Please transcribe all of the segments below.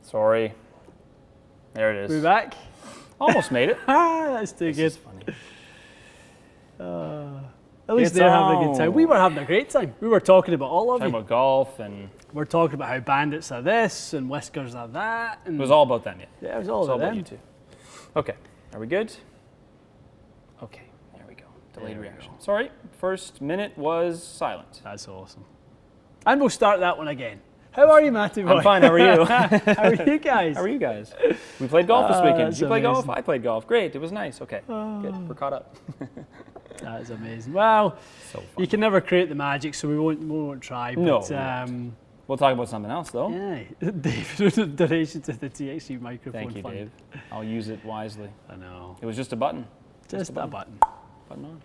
Sorry. There it is. We back? Almost made it. That's too good. Is funny. At least they're having a good time. We were having a great time. We were talking about all of Talking you. about golf, and We're talking about how bandits are this and whiskers are that. And it was all about them. yeah, it was all about them. you two. Okay, are we good? Okay, there we go. Delayed reaction. Sorry, first minute was silent. That's awesome. And we'll start that one again. How are you, Matty boy? I'm fine. How are you? How are you guys? How are you guys? We played golf this weekend. Did that's you play golf? amazing. I played golf. Great. It was nice. Okay, good. We're caught up. That is amazing. Well, So fun. you can never create the magic, so we won't try. But, No, we won't. We'll talk about something else, though. yeah, Dave, donation to the TXG microphone Thank you, fund. Dave. I'll use it wisely. I know. It was just a button. Just a button. Button on.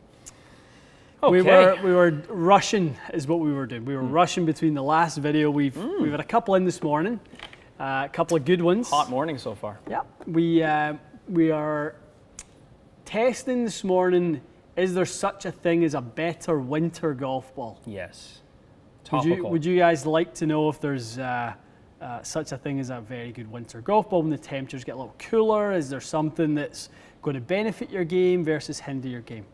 Okay. We were rushing, is what we were doing. We were rushing between the last video. We've had a couple in this morning, a couple of good ones. Hot morning so far. Yeah, we are testing this morning. Is there such a thing as a better winter golf ball? Yes. Would Topical. you guys like to know if there's such a thing as a very good winter golf ball when the temperatures get a little cooler? Is there something that's going to benefit your game versus hinder your game?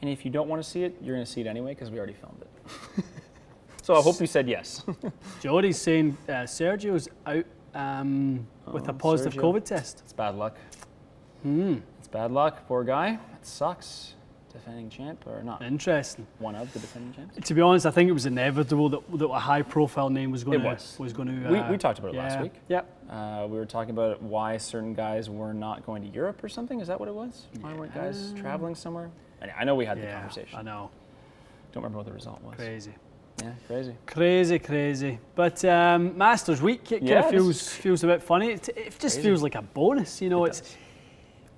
And if you don't want to see it, you're going to see it anyway because we already filmed it. So I hope you said yes. Jody's saying Sergio's out with a positive Sergio. COVID test. It's bad luck. It's bad luck. Poor guy. It sucks. Defending champ or not? Interesting. One of the defending champs. To be honest, I think it was inevitable that a high-profile name was going It to. We talked about it last week. Yep. We were talking about why certain guys were not going to Europe or something. Is that what it was? Why weren't guys traveling somewhere? I know we had the conversation. I know. Don't remember what the result was. Crazy. Yeah, crazy. Crazy. But Masters Week, it kind of feels a bit funny. It just feels like a bonus, you know. It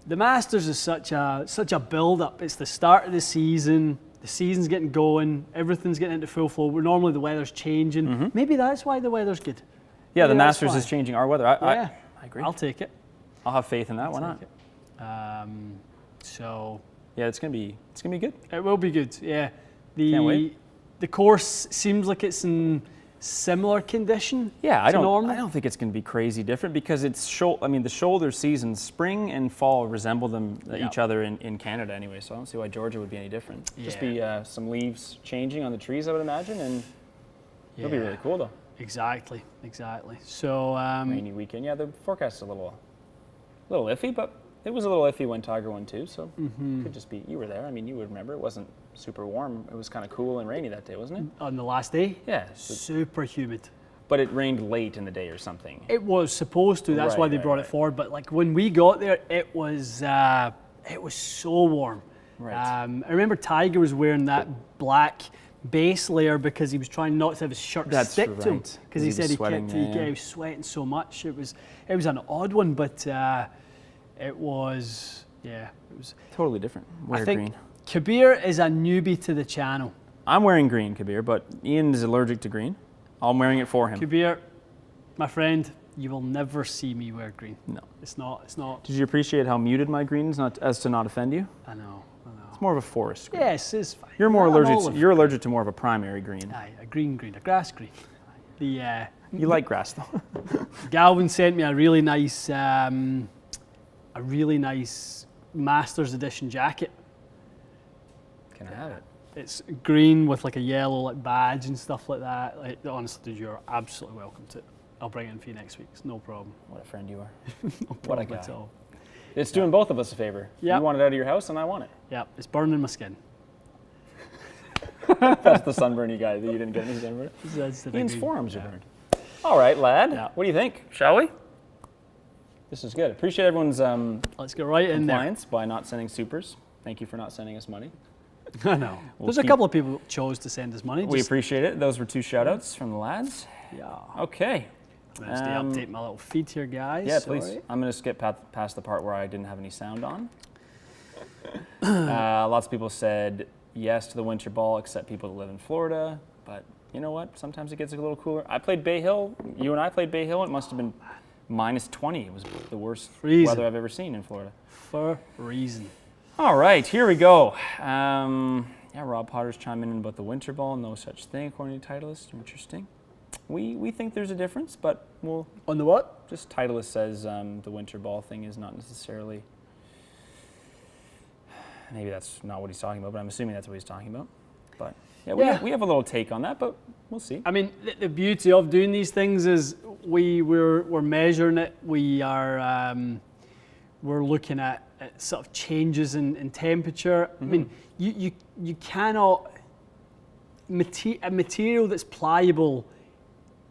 The Masters is such a build-up. It's the start of the season. The season's getting going. Everything's getting into full flow. Normally the weather's changing. Maybe that's why the weather's good. Yeah, Maybe the that's Masters why. is changing our weather. I agree. I'll take it. I'll have faith in that. Why not? Take it. So Yeah, it's gonna be good. it will be good. Yeah. Can't wait. The course seems like it's in similar condition. Yeah, I to normal. don't think it's going to be crazy different because it's the shoulder seasons, spring and fall resemble them each other in Canada anyway. So I don't see why Georgia would be any different. Just be some leaves changing on the trees, I would imagine, and it'll be really cool though. Exactly. So Rainy weekend. Yeah, the forecast is a little iffy, but it was a little iffy when Tiger won too. So it could just be. You were there. I mean, you would remember. It wasn't super warm. It was kind of cool and rainy that day, wasn't it? on the last day, Yeah. super humid. But it rained late in the day or something. It was supposed to. That's why they brought it forward. But like when we got there, it was so warm. Right. I remember Tiger was wearing that black base layer because he was trying not to have his shirt stick to him because he said he was sweating so much. It was an odd one, but it was Totally different. I think green. Kabir is a newbie to the channel. I'm wearing green, Kabir, but Ian is allergic to green. I'm wearing it for him. Kabir, my friend, you will never see me wear green. No. It's not. Did you appreciate how muted my green is, as to not offend you? I know. It's more of a forest green. Yes, it's fine. You're more allergic. You're allergic to more of a primary green. Aye, a green, a grass green. You like grass though. Galvin sent me a really nice Masters Edition jacket. Can I have it? It's green with like a yellow badge and stuff like that. Honestly, dude, you're absolutely welcome to it. I'll bring it in for you next week. It's no problem. What a friend you are. No What a problem at guy. all. It's doing both of us a favor. Yep. You want it out of your house, and I want it. Yeah, it's burning my skin. That's the sunburny guy that you didn't get any sunburn. Ian's forearms are burned. All right, lad. Yeah. What do you think? Shall we? This is good. Appreciate everyone's Let's get right in there. compliance by not sending supers. Thank you for not sending us money. I know. There's a couple of people who chose to send us money. We appreciate it. Those were 2 shout-outs from the lads. Yeah. Okay. Let's update my little feed here, guys. Yeah, please. Sorry. I'm going to skip past the part where I didn't have any sound on. Lots of people said yes to the winter ball, except people that live in Florida. But you know what? Sometimes it gets a little cooler. I played Bay Hill. You and I played Bay Hill. It must have been minus 20. It was the worst weather I've ever seen in Florida. For a reason. All right, here we go. Yeah, Rob Potter's chiming in about the winter ball. No such thing, according to Titleist. Interesting. We think there's a difference, but we'll... On the what? Just Titleist says the winter ball thing is not necessarily... Maybe that's not what he's talking about, but I'm assuming that's what he's talking about. But yeah, we have a little take on that, but we'll see. I mean, the beauty of doing these things is we're measuring it. We're looking at sort of changes in temperature. I mean, you cannot... A material that's pliable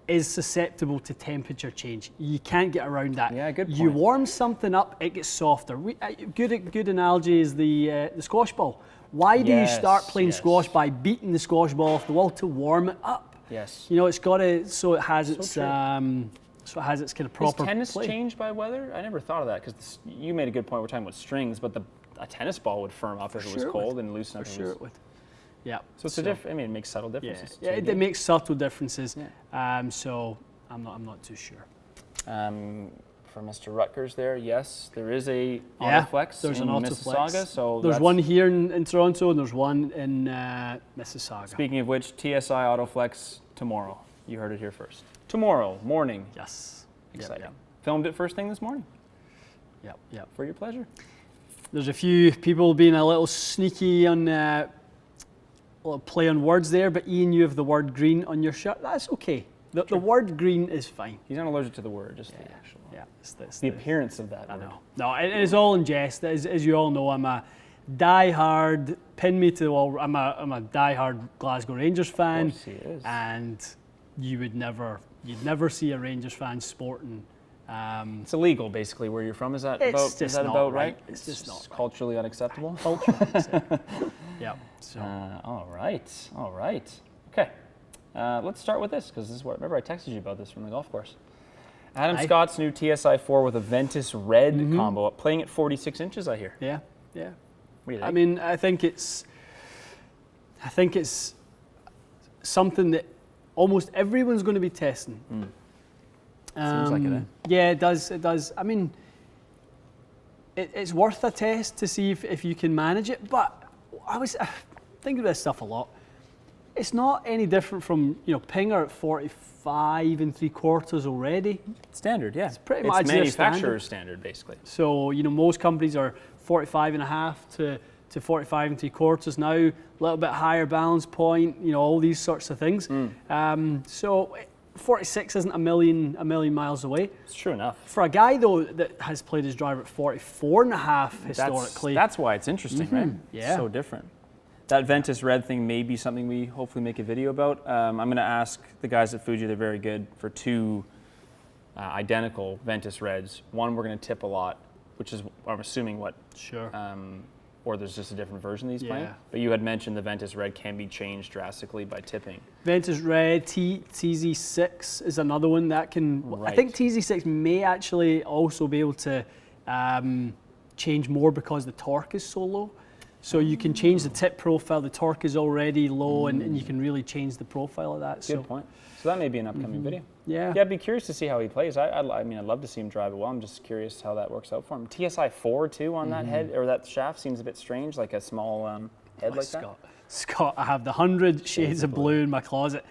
is susceptible to temperature change. You can't get around that. Yeah, good point. You warm something up, it gets softer. Good analogy is the squash ball. Why do you start playing squash by beating the squash ball off the wall? To warm it up. Yes. You know, it's got to, so it has its kind of proper Is tennis play. changed by weather? I never thought of that, because you made a good point. We're talking about strings, but a tennis ball would firm up if it was cold and loosen up. For sure it would. Yeah. So it's a different. I mean, it makes subtle differences. Yeah, it makes subtle differences. Yeah. So I'm not too sure. For Mr. Rutgers there, yes, there is a Autoflex there's in an Mississauga. Autoflex. So there's one here in Toronto, and there's one in Mississauga. Speaking of which, TSI Autoflex tomorrow. You heard it here first. Tomorrow morning. Yes. Exciting. Filmed it first thing this morning. Yep. For your pleasure. There's a few people being a little sneaky on play on words there, but Ian, you have the word green on your shirt. That's okay. The word green is fine. He's not allergic to the word, just the actual. Yeah, it's the appearance of that. I know. No, it is all in jest. As you all know, I'm a die-hard, pin me to the wall. I'm a die-hard Glasgow Rangers fan. Of course he is. And you'd never see a Rangers fan sporting. It's illegal, basically, where you're from. Is that about right? It's just not culturally unacceptable. Culturally unacceptable. Yeah. So. All right. Okay. Let's start with this, because this is what. Remember, I texted you about this from the golf course. Adam Scott's new TSI 4 with a Ventus Red combo, playing at 46 inches. I hear. Yeah. What do you think? I mean, I think it's something that almost everyone's going to be testing. Seems like it. Yeah, it does. I mean, it's worth a test to see if you can manage it. But I was thinking about this stuff a lot. It's not any different from Pinger at 45 3/4 already. Standard, yeah. It's pretty much manufacturer's standard, basically. So most companies are 45.5 to 45 3/4 now. A little bit higher balance point. All these sorts of things. So 46 isn't a million miles away. It's true enough. For a guy though that has played his driver at 44.5 historically. That's why it's interesting, right? Yeah. So different. That Ventus Red thing may be something we hopefully make a video about. I'm going to ask the guys at Fuji, they're very good, for two identical Ventus Reds. One we're going to tip a lot, which is, I'm assuming, what? Sure. Or there's just a different version of these playing. But you had mentioned the Ventus Red can be changed drastically by tipping. Ventus Red, TZ6 is another one that can... Right. I think TZ6 may actually also be able to change more because the torque is so low. So you can change the tip profile, the torque is already low, and you can really change the profile of that. Good point. So that may be an upcoming video. Yeah, I'd be curious to see how he plays. I mean, I'd love to see him drive it well. I'm just curious how that works out for him. TSI 4 too on that head, or that shaft seems a bit strange, like a small head like that. Scott, I have the 100 shades of blue in my closet,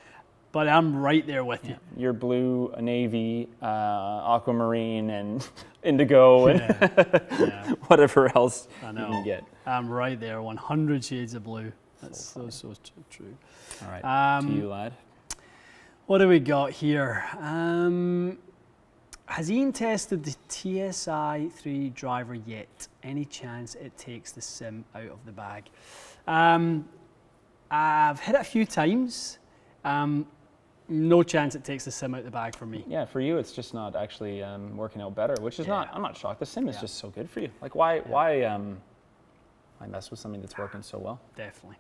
but I'm right there with you. You're blue, navy, aquamarine, and indigo, and whatever else you can get. I'm right there, 100 shades of blue. That's so true. All right, to you, lad. What do we got here? Has Ian tested the TSI 3 driver yet? Any chance it takes the sim out of the bag? I've hit it a few times. No chance it takes the sim out the bag for me. Yeah, for you, it's just not actually working out better, which is not. I'm not shocked. The sim is just so good for you. Like, why mess with something that's working so well? Definitely.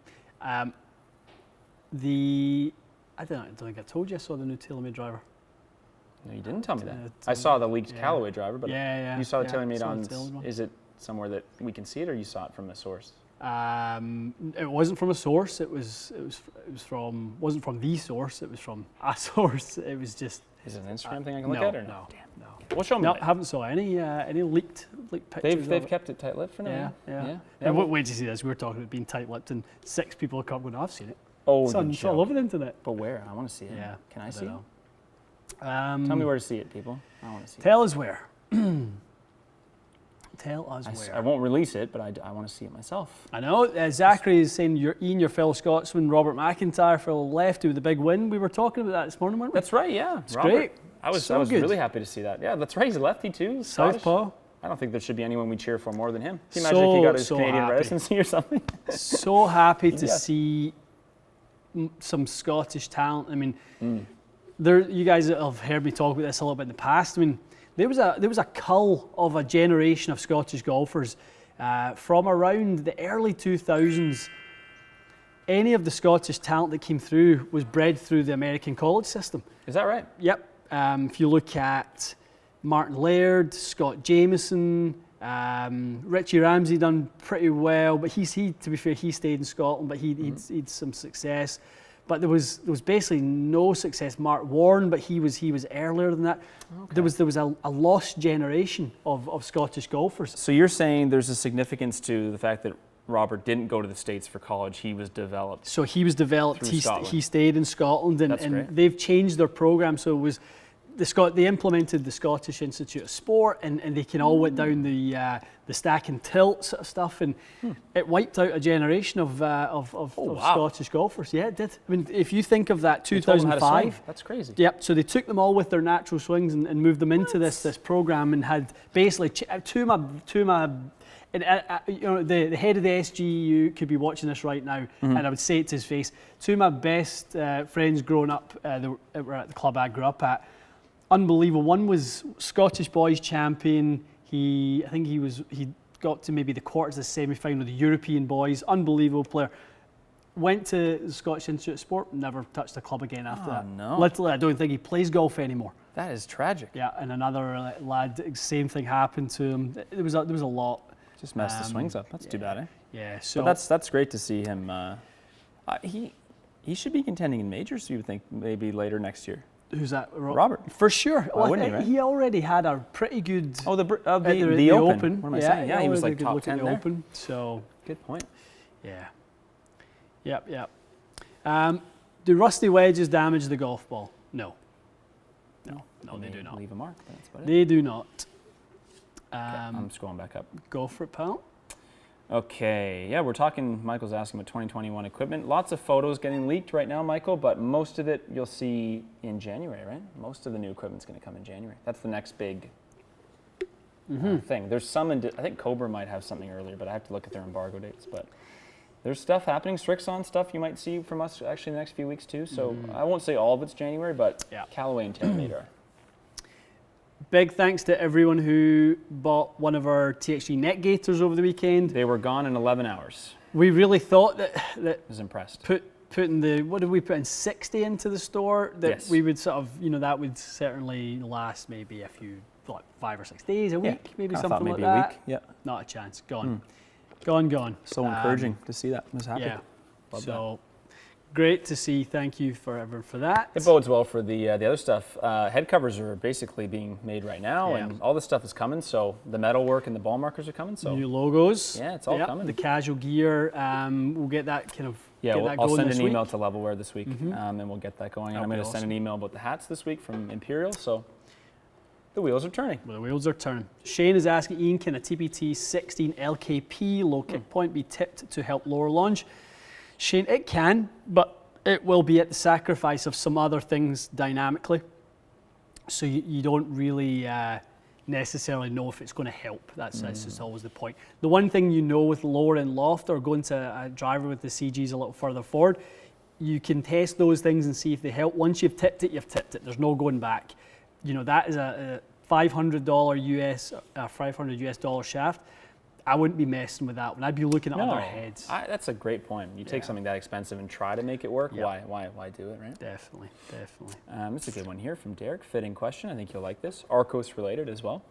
I don't think I told you I saw the new TaylorMade driver. No, you didn't tell me that. I saw the leaked Callaway driver, but you saw the TaylorMade on. Is it somewhere that we can see it, or you saw it from a source? It wasn't from a source. It wasn't from the source. It was from a source. It was just. Is it an Instagram thing I can look at, or no? Damn, no. Well, show me. No, I haven't saw any leaked pictures. They've kept it tight-lipped for now. Yeah. And wait to see this. We were talking about being tight-lipped, and 6 people have come going, I've seen it. Oh, it's all over the internet. But where? I want to see it. Yeah. Can I see it? Tell me where to see it, people. I want to see Tell us where. Tell us I where. won't release it, but I want to see it myself. I know. Zachary is saying, Ian, your fellow Scotsman, Robert McIntyre, for the left, with the big win. We were talking about that this morning, weren't we? That's right, yeah. It's great. I was really happy to see that. Yeah, that's right. He's a lefty, too. Southpaw. I don't think there should be anyone we cheer for more than him. Can you imagine if he got his Canadian residency or something? So happy to see some Scottish talent. I mean, you guys have heard me talk about this a little bit in the past. I mean, there was a cull of a generation of Scottish golfers from around the early 2000s. Any of the Scottish talent that came through was bred through the American college system. Is that right? Yep. If you look at Martin Laird, Scott Jamieson, Richie Ramsey done pretty well, but he to be fair, he stayed in Scotland, but he'd some success. But there was basically no success. Mark Warren, but he was earlier than that. Okay. There was a lost generation of Scottish golfers. So you're saying there's a significance to the fact that Robert didn't go to the States for college. He was developed. So he was developed. He stayed in Scotland, and they've changed their program. So it was they implemented the Scottish Institute of Sport, and they can all went down the stack and tilt sort of stuff, and it wiped out a generation of Scottish golfers. Yeah, it did. I mean, if you think of that 2005, that's crazy. Yep. So they took them all with their natural swings and moved them into this program, and had basically two of my the head of the SGU could be watching this right now, and I would say it to his face. Two of my best friends growing up that were at the club I grew up at. Unbelievable. One was Scottish boys champion. I think he got to maybe the quarters of the semi-final of the European boys. Unbelievable player. Went to the Scottish Institute of Sport, never touched a club again after that. No. Literally, I don't think he plays golf anymore. That is tragic. Yeah, and another lad, same thing happened to him. There was a lot. Just messed the swings up. That's too bad, eh? Yeah. So but that's great to see him. He should be contending in majors. You would think maybe later next year. Who's that? Robert. For sure. Well, wouldn't he, right? He already had a pretty good. Oh, the Open. What am I saying? Yeah, he was like top 10 there. Open. So good point. Yeah. Yep. Do rusty wedges damage the golf ball? No, they do not. Leave a mark. That's about it. They do not. Okay, I'm scrolling back up. Go for it, pal. Okay, yeah, we're talking, Michael's asking about 2021 equipment. Lots of photos getting leaked right now, Michael, but most of it you'll see in January, right? Most of the new equipment's going to come in January. That's the next big thing. There's some, I think Cobra might have something earlier, but I have to look at their embargo dates. But there's stuff happening, Strixon stuff you might see from us actually in the next few weeks too. So I won't say all of it's January, but Callaway and TaylorMade are. Big thanks to everyone who bought one of our TXG net gaiters over the weekend. They were gone in 11 hours. We really thought that I was impressed. Putting what did we put in 60 into the store? That yes. we would sort of, that would certainly last maybe a few, 5 or 6 days, a week, maybe something like that. Maybe a week. Yeah. Not a chance. Gone. Gone. So encouraging to see that. I was happy. Yeah. So great to see. Thank you for everyone for that. It bodes well for the other stuff. Head covers are basically being made right now, and all this stuff is coming. So the metal work and the ball markers are coming. So new logos. Yeah, it's all coming. The casual gear. We'll get that kind of. Yeah, I'll send an email week. to Levelwear this week, and we'll get that going. And I'm going to send an email about the hats this week from Imperial. So the wheels are turning. Well, the wheels are turning. Shane is asking, Ian, can a TPT 16 LKP low kick point be tipped to help lower lunge? Shane, it can, but it will be at the sacrifice of some other things dynamically. So you don't really necessarily know if it's going to help. That's just always the point. The one thing with lower and loft or going to a driver with the CGs a little further forward, you can test those things and see if they help. Once you've tipped it, you've tipped it. There's no going back. That is a $500 US shaft. I wouldn't be messing with that one. I'd be looking at other heads. That's a great point. You take something that expensive and try to make it work. Yep. Why do it, right? Definitely. It's a good one here from Derek. Fitting question. I think you'll like this. Arcos related as well.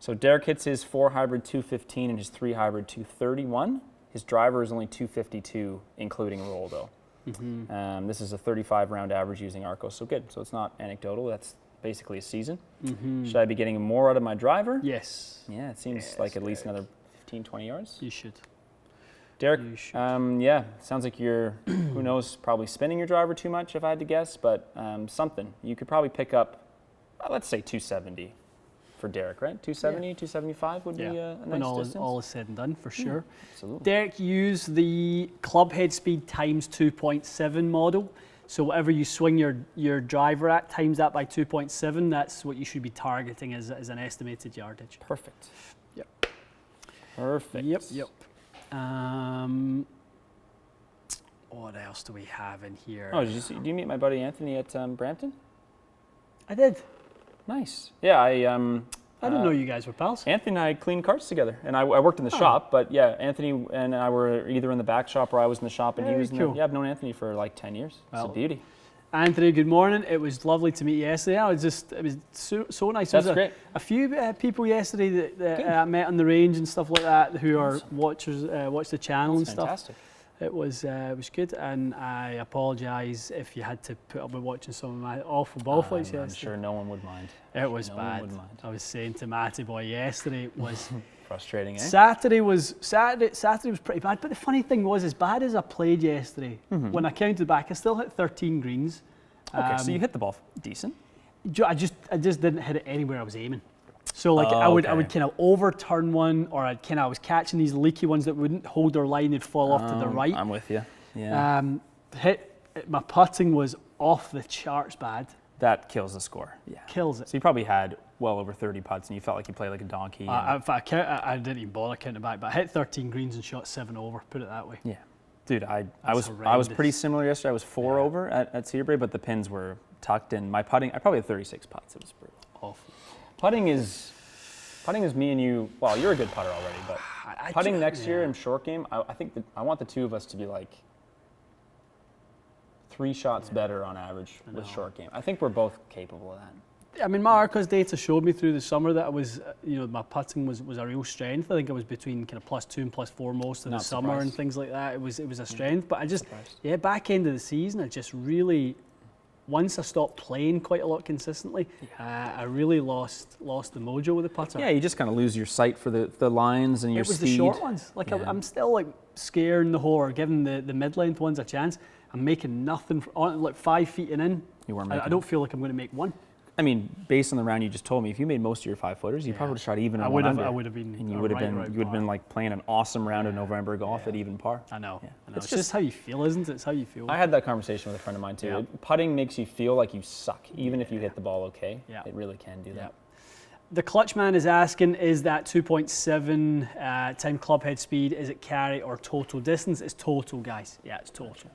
So Derek hits his 4 hybrid 215 and his 3 hybrid 231. His driver is only 252, including roll though. This is a 35 round average using Arcos. So good. So it's not anecdotal. That's basically a season. Should I be getting more out of my driver? Yes. Yeah, it seems like at least another 15, 20 yards. You should. Derek, sounds like you're, who knows, probably spinning your driver too much if I had to guess, but something. You could probably pick up let's say 270 for Derek, right? 270, 275 would be a nice when distance. All is said and done, for sure. Absolutely. Derek used the club head speed times 2.7 model. So whatever you swing your driver at, times that by 2.7, that's what you should be targeting as an estimated yardage. Perfect. Yep. Perfect. Yep. What else do we have in here? Oh, did you meet my buddy Anthony at Brampton? I did. Nice. Yeah, I didn't know you guys were pals. Anthony and I cleaned carts together, and I worked in the shop. But yeah, Anthony and I were either in the back shop or I was in the shop, and he was. Cool. I've known Anthony for like 10 years. It's a beauty. Anthony, good morning. It was lovely to meet you yesterday. It was so nice. That's There was great. A few people yesterday that I met on the range and stuff like that who are watchers, watch the channel and stuff. Fantastic. It was good, and I apologise if you had to put up with watching some of my awful ball flights yesterday. I'm sure no one would mind. It was no bad. one would mind. I was saying to Matty Boy yesterday it was frustrating, eh? Saturday was pretty bad, but the funny thing was, as bad as I played yesterday, when I counted back, I still hit 13 greens. Okay, so you hit the ball decent. I just didn't hit it anywhere I was aiming. So like I would kind of overturn one, or I was catching these leaky ones that wouldn't hold their line; they'd fall off to the right. I'm with you. Yeah. My putting was off the charts bad. That kills the score. Yeah. Kills it. So you probably had well over 30 putts, and you felt like you played like a donkey. In fact, I didn't even bother counting back, but I hit 13 greens and shot 7 over. Put it that way. Yeah. Dude, I was pretty similar yesterday. I was 4 over at Cedar Brae, but the pins were tucked in. My putting, I probably had 36 putts. It was brutal. Awful. Putting is me and you. Well, you're a good putter already, but putting next year in short game, I think that I want the two of us to be like 3 shots better on average with short game. I think we're both capable of that. I mean, my Arcos data showed me through the summer that I was, my putting was a real strength. I think I was between kind of +2 and +4 most of the summer and things like that. It was a strength, but I just, back end of the season, I just really, once I stopped playing quite a lot consistently, I really lost the mojo with the putter. Yeah, you just kind of lose your sight for the lines and your speed. It was the short ones. Like I'm still like scaring the hole or giving the mid-length ones a chance. I'm making nothing on like 5 feet and in. You weren't making. I don't feel like I'm going to make one. I mean, based on the round you just told me, if you made most of your 5-footers, you probably would have shot even. I would have been, and you would have been like playing an awesome round of November golf at even par. I know. It's just how you feel, isn't it? It's how you feel. I had that conversation with a friend of mine too. Yeah. Putting makes you feel like you suck, even if you hit the ball okay. Yeah. It really can do that. The Clutch Man is asking, is that 2.7 time club head speed, is it carry or total distance? It's total, guys. Yeah, it's total.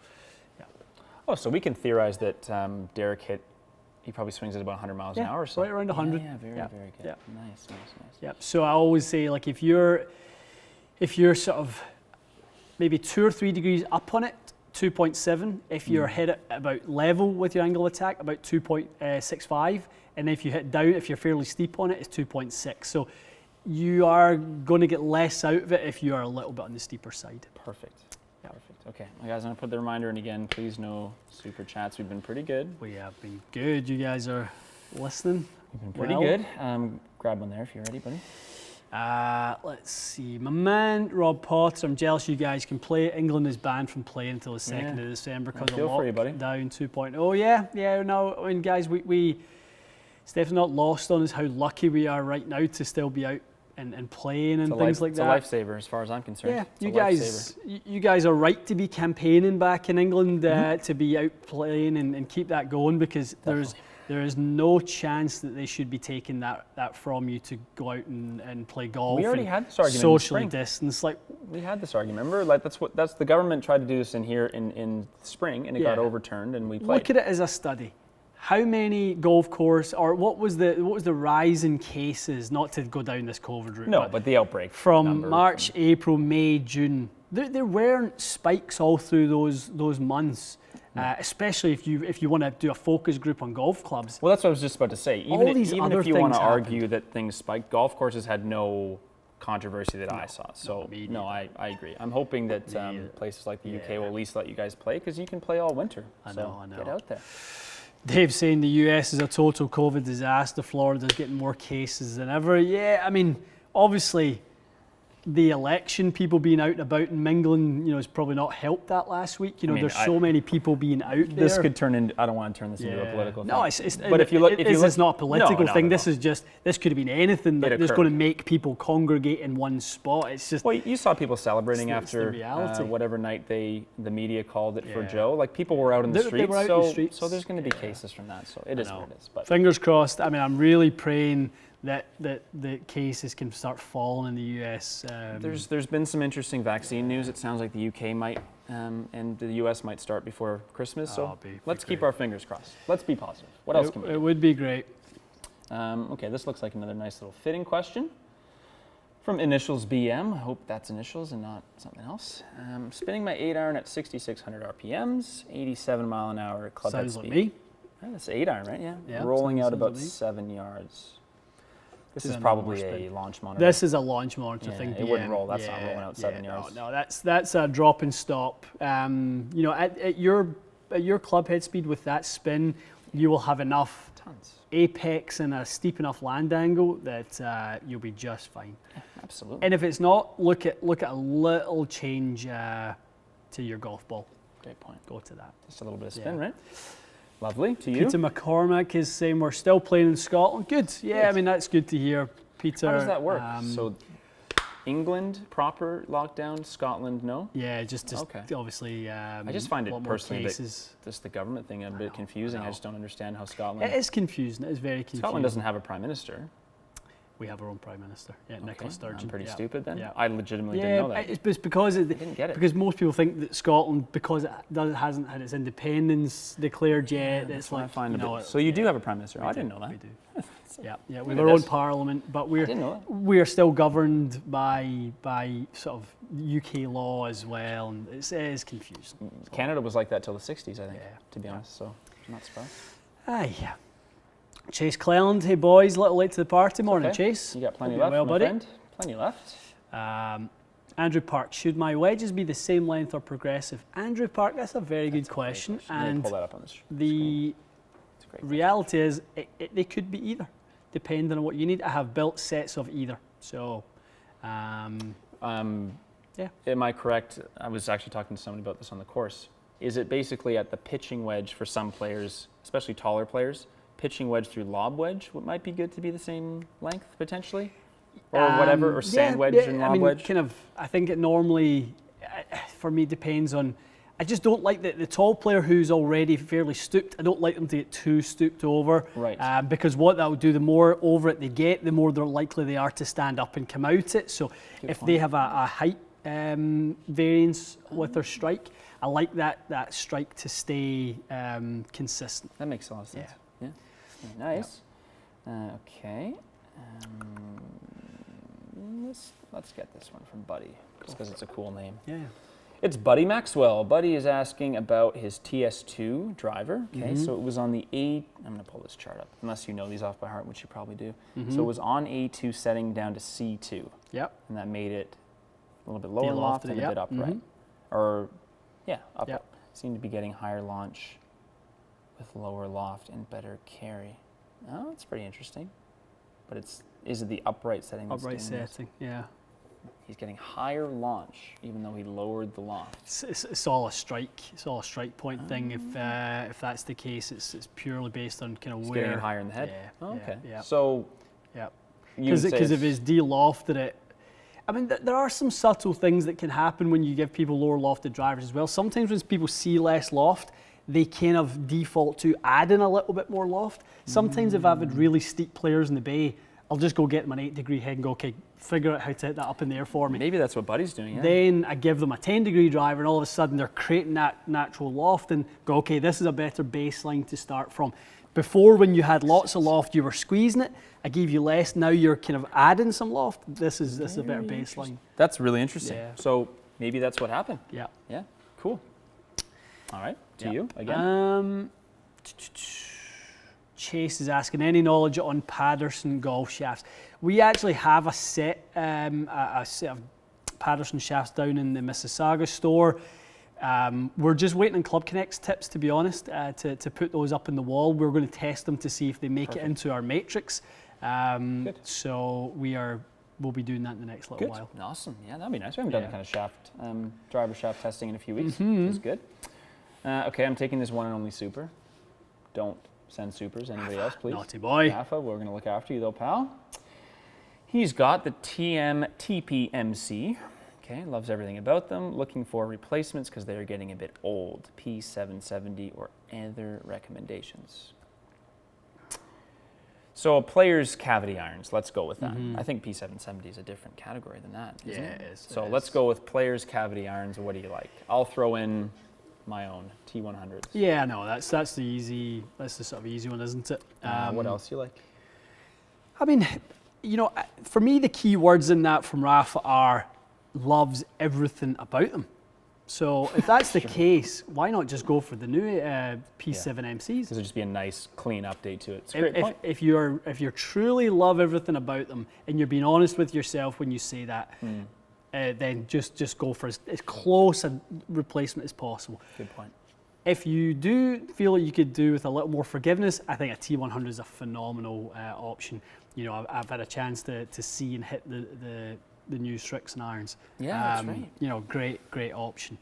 Yeah. Oh, so we can theorize that Derek he probably swings at about 100 miles an hour or so. Right around 100. Yeah, very good. Yeah. Nice. Yep. So I always say, like, if you're sort of maybe 2 or 3 degrees up on it, 2.7. If you're hit at about level with your angle of attack, about 2.65. And if you hit down, if you're fairly steep on it, it's 2.6. So you are going to get less out of it if you are a little bit on the steeper side. Perfect. Okay, my guys, I'm going to put the reminder in again. Please, no super chats. We've been pretty good. We have been good. You guys are listening. We've been pretty good. Grab one there if you're ready, buddy. Let's see. My man, Rob Potter, I'm jealous you guys can play. England is banned from playing until the 2nd of December because of lockdown 2.0. Yeah, no, I mean, guys, it's definitely not lost on us how lucky we are right now to still be out and playing and things like that. It's a lifesaver as far as I'm concerned. Yeah, you guys are right to be campaigning back in England to be out playing and keep that going, because there is no chance that they should be taking that from you to go out and play golf. We already had this argument. Socially distanced, we had this argument. Remember, like that's the government tried to do this in spring, and it got overturned, and we played. Look at it as a study. How many golf course, or what was the rise in cases? Not to go down this COVID route. No, but the outbreak from March, April, May, June. There weren't spikes all through those months. Especially if you want to do a focus group on golf clubs. Well, that's what I was just about to say. Even if you want to argue that things spiked, golf courses had no controversy that I saw. So I agree. I'm hoping that places like the UK will at least let you guys play, because you can play all winter. I know. Get out there. Dave's saying the US is a total COVID disaster. Florida's getting more cases than ever. Yeah, I mean, obviously, the election, people being out and about and mingling, has probably not helped that last week. There's so many people being out there. This could turn into, I don't want to turn this into a political thing. No, it's not a political thing. This could have been anything that's going to make people congregate in one spot. It's just. Well, you saw people celebrating after whatever night the media called it for Joe. Like, people were out in the streets. So there's going to be cases from that. So it is what it is. But fingers crossed. I mean, I'm really praying that the cases can start falling in the US. There's been some interesting vaccine news. It sounds like the UK might and the US might start before Christmas. So let's keep our fingers crossed. Let's be positive. What else can we do? It would be great. Okay, this looks like another nice little fitting question from Initials BM. I hope that's initials and not something else. Spinning my 8-iron at 6,600 RPMs, 87 mile an hour club head speed. Sounds like me. That's 8-iron, right? Yeah. Rolling out about 7 yards. This is probably a launch monitor. This is a launch monitor thing. It wouldn't roll. That's not rolling out 7 yards. No, that's a drop and stop. At your club head speed with that spin, you will have enough apex and a steep enough land angle that you'll be just fine. Yeah, absolutely. And if it's not, look at a little change to your golf ball. Great point. Go to that. Just a little bit of spin, right? Lovely. To you. Peter McCormack is saying we're still playing in Scotland. Good. Yeah, I mean, that's good to hear, Peter. How does that work? So England, proper lockdown, Scotland, no? Yeah, just obviously. I just find it personally just the government thing a bit confusing. I just don't understand how Scotland. It is confusing. It is very confusing. Scotland doesn't have a prime minister. We have our own prime minister. Yeah, Nicola Sturgeon. I'm pretty stupid then. Yeah. I legitimately didn't know that. It's because I didn't get it. Because most people think that Scotland, because it hasn't had its independence declared yet, it's like. So you do have a prime minister. I didn't know that. We do. Yeah. We have our own parliament, but we are still governed by sort of UK law as well, and it is confusing. Canada was like that till the 60s, I think. To be honest, so I'm not surprised. Yeah. Chase Cleland, hey boys, a little late to the party. Morning, okay. Chase. You got plenty left, my buddy. friend. Plenty left. Andrew Park, should my wedges be the same length or progressive? Andrew Park, that's a very good question. And pull that up on the the reality is they could be either, depending on what you need. I have built sets of either. So, Am I correct? I was actually talking to somebody about this on the course. Is it basically at the pitching wedge for some players, especially taller players, pitching wedge through lob wedge, what might be good to be the same length potentially, or whatever, or sand wedge and lob wedge? I think it normally, for me, depends on. I just don't like the tall player who's already fairly stooped. I don't like them to get too stooped over, right? Because what that will do, the more over it they get, the more they're likely they are to stand up and come out it. So if they have a height variance with their strike, I like that strike to stay consistent. That makes a lot of sense. Yeah. Nice. Yep. Okay. Let's get this one from Buddy, just because it's a cool name. Yeah. It's Buddy Maxwell. Buddy is asking about his TS2 driver. Okay, so it was on the I'm going to pull this chart up, unless you know these off by heart, which you probably do. So it was on A2 setting down to C2. Yep. And that made it a little bit lower loft and a bit upright. Upright. Yep. Seemed to be getting higher launch with lower loft and better carry. Oh, that's pretty interesting. But is it the upright setting? Upright setting, yeah. He's getting higher launch, even though he lowered the loft. It's all a strike. It's all a strike point thing. If that's the case, it's purely based on kind of where. Getting it higher in the head. Yeah. Okay. Yeah. So. Yeah. Because if it's de-lofted it. I mean, there are some subtle things that can happen when you give people lower lofted drivers as well. Sometimes when people see less loft, they kind of default to adding a little bit more loft. Sometimes if I've had really steep players in the bay, I'll just go get them an 8-degree head and go, okay, figure out how to hit that up in the air for me. Maybe that's what Buddy's doing, yeah. Then I give them a 10-degree driver and all of a sudden they're creating that natural loft and go, okay, this is a better baseline to start from. Before, when you had lots of loft, you were squeezing it. I gave you less. Now you're kind of adding some loft. This is a better baseline. That's really interesting. Yeah. So maybe that's what happened. Yeah. Yeah. Cool. All right. To you again. Chase is asking, any knowledge on Patterson golf shafts? We actually have a set of Patterson shafts down in the Mississauga store. We're just waiting on Club Connect's tips, to be honest, to put those up in the wall. We're going to test them to see if they make it into our matrix. So we are we'll be doing that in the next little while. Awesome. Yeah, that'd be nice. We haven't done kind of shaft, driver shaft testing in a few weeks, which is good. Okay, I'm taking this one and only super. Don't send supers. Anybody else, please? Naughty boy. Rafa, we're going to look after you though, pal. He's got the TPMC. Okay, loves everything about them. Looking for replacements because they are getting a bit old. P770 or other recommendations. So players' cavity irons, let's go with that. I think P770 is a different category than that, isn't it? It is. So let's go with players' cavity irons. What do you like? I'll throw in my own T100s. Yeah, no, that's the sort of easy one, isn't it? What else do you like? I mean, you know, for me, the key words in that from Rafa are loves everything about them. So if that's the case, why not just go for the new P7MCs? Because it'll just be a nice, clean update to it. It's a great point. If you truly love everything about them and you're being honest with yourself when you say that, then just go for as close a replacement as possible. Good point. If you do feel like you could do with a little more forgiveness, I think a T100 is a phenomenal option. You know, I've had a chance to see and hit the new Strixon irons. Yeah, that's right. You know, great option.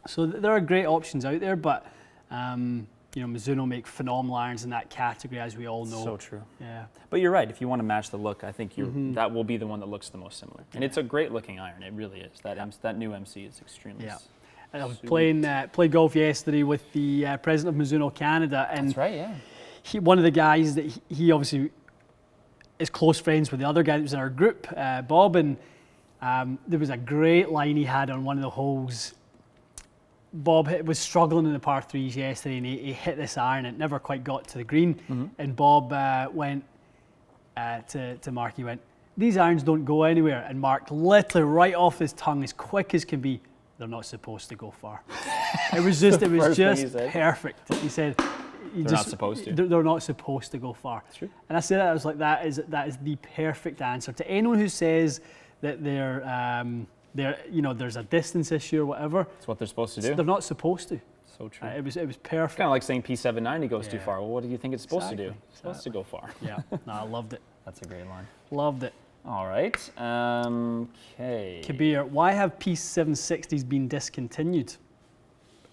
So there are great options out there, but you know, Mizuno make phenomenal irons in that category, as we all know. So true. Yeah. But you're right. If you want to match the look, I think that will be the one that looks the most similar. And it's a great looking iron. It really is. That new MC is extremely. Yeah. I was played golf yesterday with the president of Mizuno Canada, and that's right. Yeah. One of the guys that he obviously is close friends with the other guy that was in our group, Bob, and there was a great line he had on one of the holes. Bob was struggling in the par threes yesterday, and he hit this iron. It never quite got to the green, and Bob went to Mark. He went, "These irons don't go anywhere." And Mark, literally right off his tongue, as quick as can be, "They're not supposed to go far." It was just perfect. He said, They're not supposed to. They're not supposed to go far. That's true. And I said that, I was like, that is the perfect answer to anyone who says that you know, there's a distance issue or whatever. It's what they're supposed to do. They're not supposed to. So true. It was perfect. Kind of like saying P790 goes too far. Well, what do you think it's supposed to do? It's supposed to go far. Yeah. No, I loved it. That's a great line. Loved it. All right. Okay. Kabir, why have P760s been discontinued?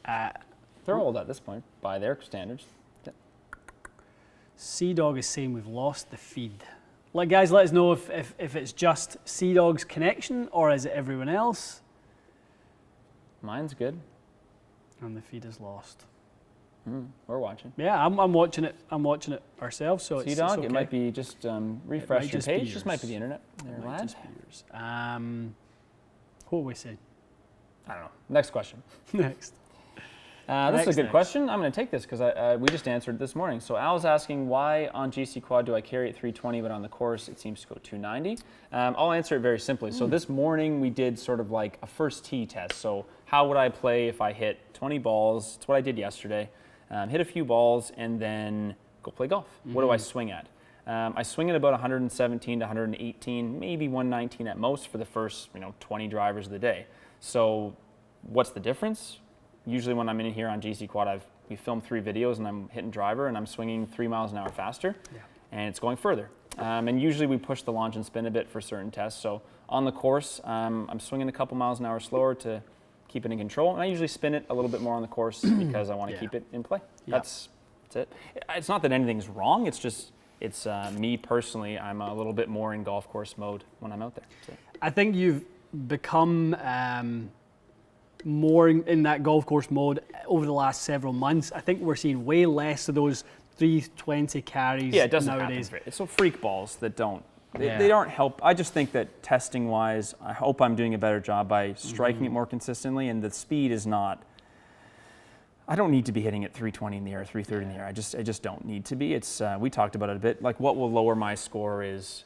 They're old at this point by their standards. Sea-Dog is saying we've lost the feed. Like, guys, let us know if it's just Sea-Dog's connection or is it everyone else? Mine's good. And the feed is lost. We're watching. Yeah, I'm watching it. I'm watching it ourselves. So it's Sea-Dog, okay. it might be just refresh your page. Just might be the internet. It might just be yours. What were we saying? I don't know. Next question. Next. This is a good question. I'm going to take this because we just answered it this morning. So Al's asking, why on GC Quad do I carry it 320, but on the course it seems to go 290? I'll answer it very simply. So this morning we did sort of like a first tee test. So how would I play if I hit 20 balls? It's what I did yesterday. Hit a few balls and then go play golf. What do I swing at? I swing at about 117 to 118, maybe 119 at most for the first 20 drivers of the day. So what's the difference? Usually when I'm in here on GC Quad, we filmed 3 videos and I'm hitting driver and I'm swinging 3 miles an hour faster, and it's going further. And usually we push the launch and spin a bit for certain tests. So on the course, I'm swinging a couple miles an hour slower to keep it in control, and I usually spin it a little bit more on the course because I want to keep it in play. That's it. It's not that anything's wrong. It's just me personally. I'm a little bit more in golf course mode when I'm out there. I think you've become more in that golf course mode over the last several months. I think we're seeing way less of those 320 carries it doesn't nowadays. Happen. It's so freak balls that don't. They don't help. I just think that testing wise, I hope I'm doing a better job by striking it more consistently, and the speed is not. I don't need to be hitting it 320 in the air, 330 in the air. I just don't need to be. It's we talked about it a bit. Like what will lower my score is,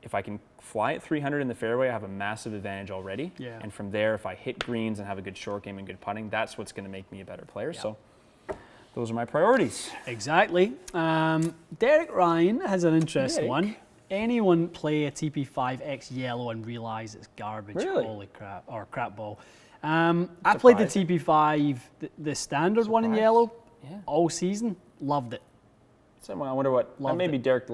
if I can fly at 300 in the fairway, I have a massive advantage already. Yeah. And from there, if I hit greens and have a good short game and good putting, that's what's going to make me a better player. Yeah. So those are my priorities. Exactly. Derek Ryan has an interesting one. Anyone play a TP5X yellow and realize it's garbage? Really? Holy crap, or crap ball. I played the TP5, the standard one in yellow, all season. Loved it. So I wonder what. Maybe Derek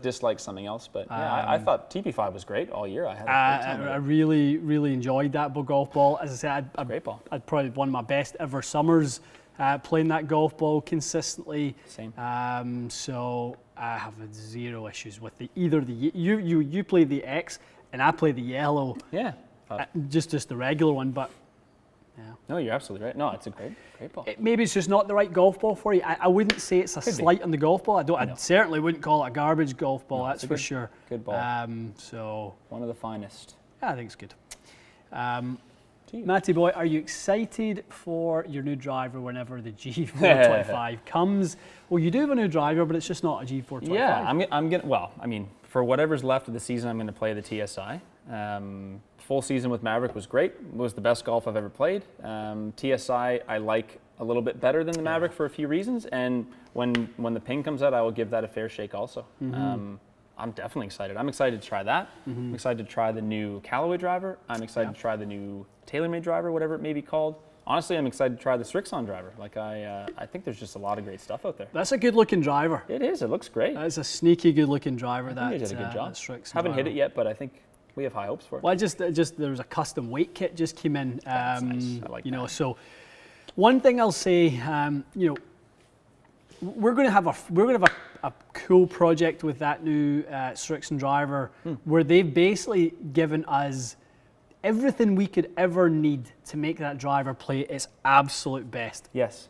dislikes something else, but yeah, I thought TP5 was great all year. I had a great time with it. I really enjoyed that golf ball. As I said, great ball. I'd probably one of my best ever summers playing that golf ball consistently. Same. So I have zero issues with either the you play the X and I play the yellow. Yeah. Just the regular one, but. Yeah. No, you're absolutely right. No, it's a great ball. Maybe it's just not the right golf ball for you. I wouldn't say it's a slight on the golf ball. I certainly wouldn't call it a garbage golf ball. That's for sure. Good ball. So one of the finest. Yeah, I think it's good. Matty boy, are you excited for your new driver whenever the G425 comes? Well, you do have a new driver, but it's just not a G425. Yeah, I'm gonna. Well, I mean, for whatever's left of the season, I'm going to play the TSI. Full season with Maverick was great. It was the best golf I've ever played. TSI I like a little bit better than the Maverick for a few reasons, and when the Ping comes out, I will give that a fair shake also. I'm definitely excited. I'm excited to try that. I'm excited to try the new Callaway driver. I'm excited to try the new TaylorMade driver, whatever it may be called. Honestly, I'm excited to try the Strixon driver. Like I think there's just a lot of great stuff out there. That's a good-looking driver. It is. It looks great. That's a sneaky good-looking driver. They did a good job. Strixon Haven't driver. hit it yet, but I think we have high hopes for it. Well, just there was a custom weight kit just came in. That's nice. I like you know, that. so one thing I'll say, you know, we're going to have a cool project with that new Strixon driver, where they've basically given us everything we could ever need to make that driver play its absolute best. Yes.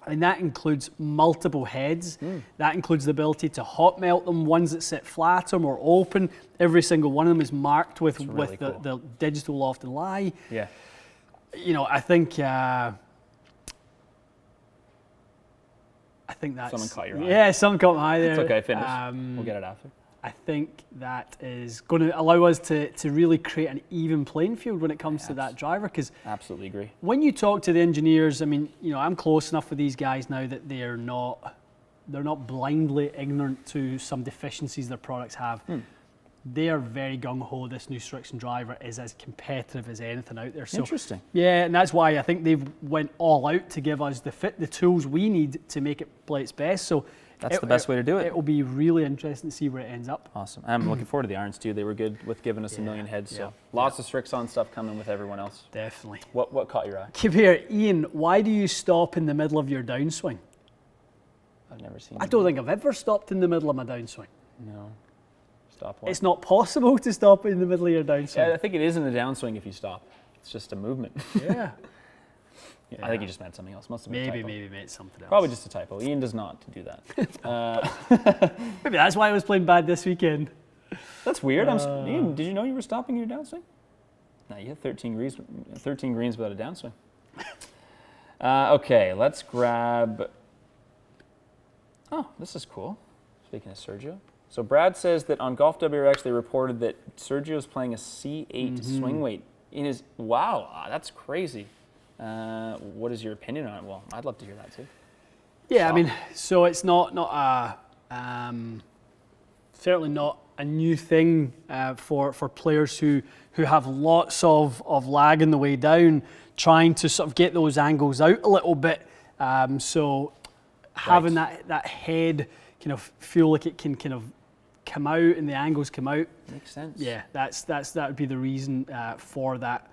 And that includes multiple heads. That includes the ability to hot melt them, ones that sit flatter, more open. Every single one of them is marked with really cool. the digital loft and lie. Yeah. You know, I think that's... Someone caught your eye. Yeah, someone caught my eye there. It's okay, finish. We'll get it after. I think that is going to allow us to really create an even playing field when it comes to that driver. Because absolutely agree. when you talk to the engineers, I mean, you know, I'm close enough with these guys now that they're not blindly ignorant to some deficiencies their products have. They are very gung-ho. This new Strixon driver is as competitive as anything out there. So, interesting. Yeah, and that's why I think they've went all out to give us the tools we need to make it play its best. So that's the best way to do it. It will be really interesting to see where it ends up. Awesome. I'm looking forward to the irons too. They were good with giving us a million heads. So lots of Strixon stuff coming with everyone else. Definitely. What caught your eye? Come here, Ian. Why do you stop in the middle of your downswing? I've never seen. I don't think I've ever stopped in the middle of my downswing. No. Stop what? It's not possible to stop in the middle of your downswing. Yeah, I think it is in the downswing if you stop. It's just a movement. Yeah. I think you just meant something else. Must have been a typo. Maybe meant something else. Probably just a typo. Ian does not do that. Maybe that's why I was playing bad this weekend. That's weird. Ian, did you know you were stopping your downswing? No, you had 13 greens without a downswing. Okay, let's grab. Oh, this is cool. Speaking of Sergio. So Brad says that on Golf WRX they reported that Sergio's playing a C8 swing weight in his. Wow, that's crazy. What is your opinion on it? Well, I'd love to hear that too. Yeah, I mean, so it's not certainly not a new thing for players who have lots of lag on the way down, trying to sort of get those angles out a little bit. So having that head kind of feel like it can kind of come out and the angles come out. Makes sense. Yeah, that would be the reason for that.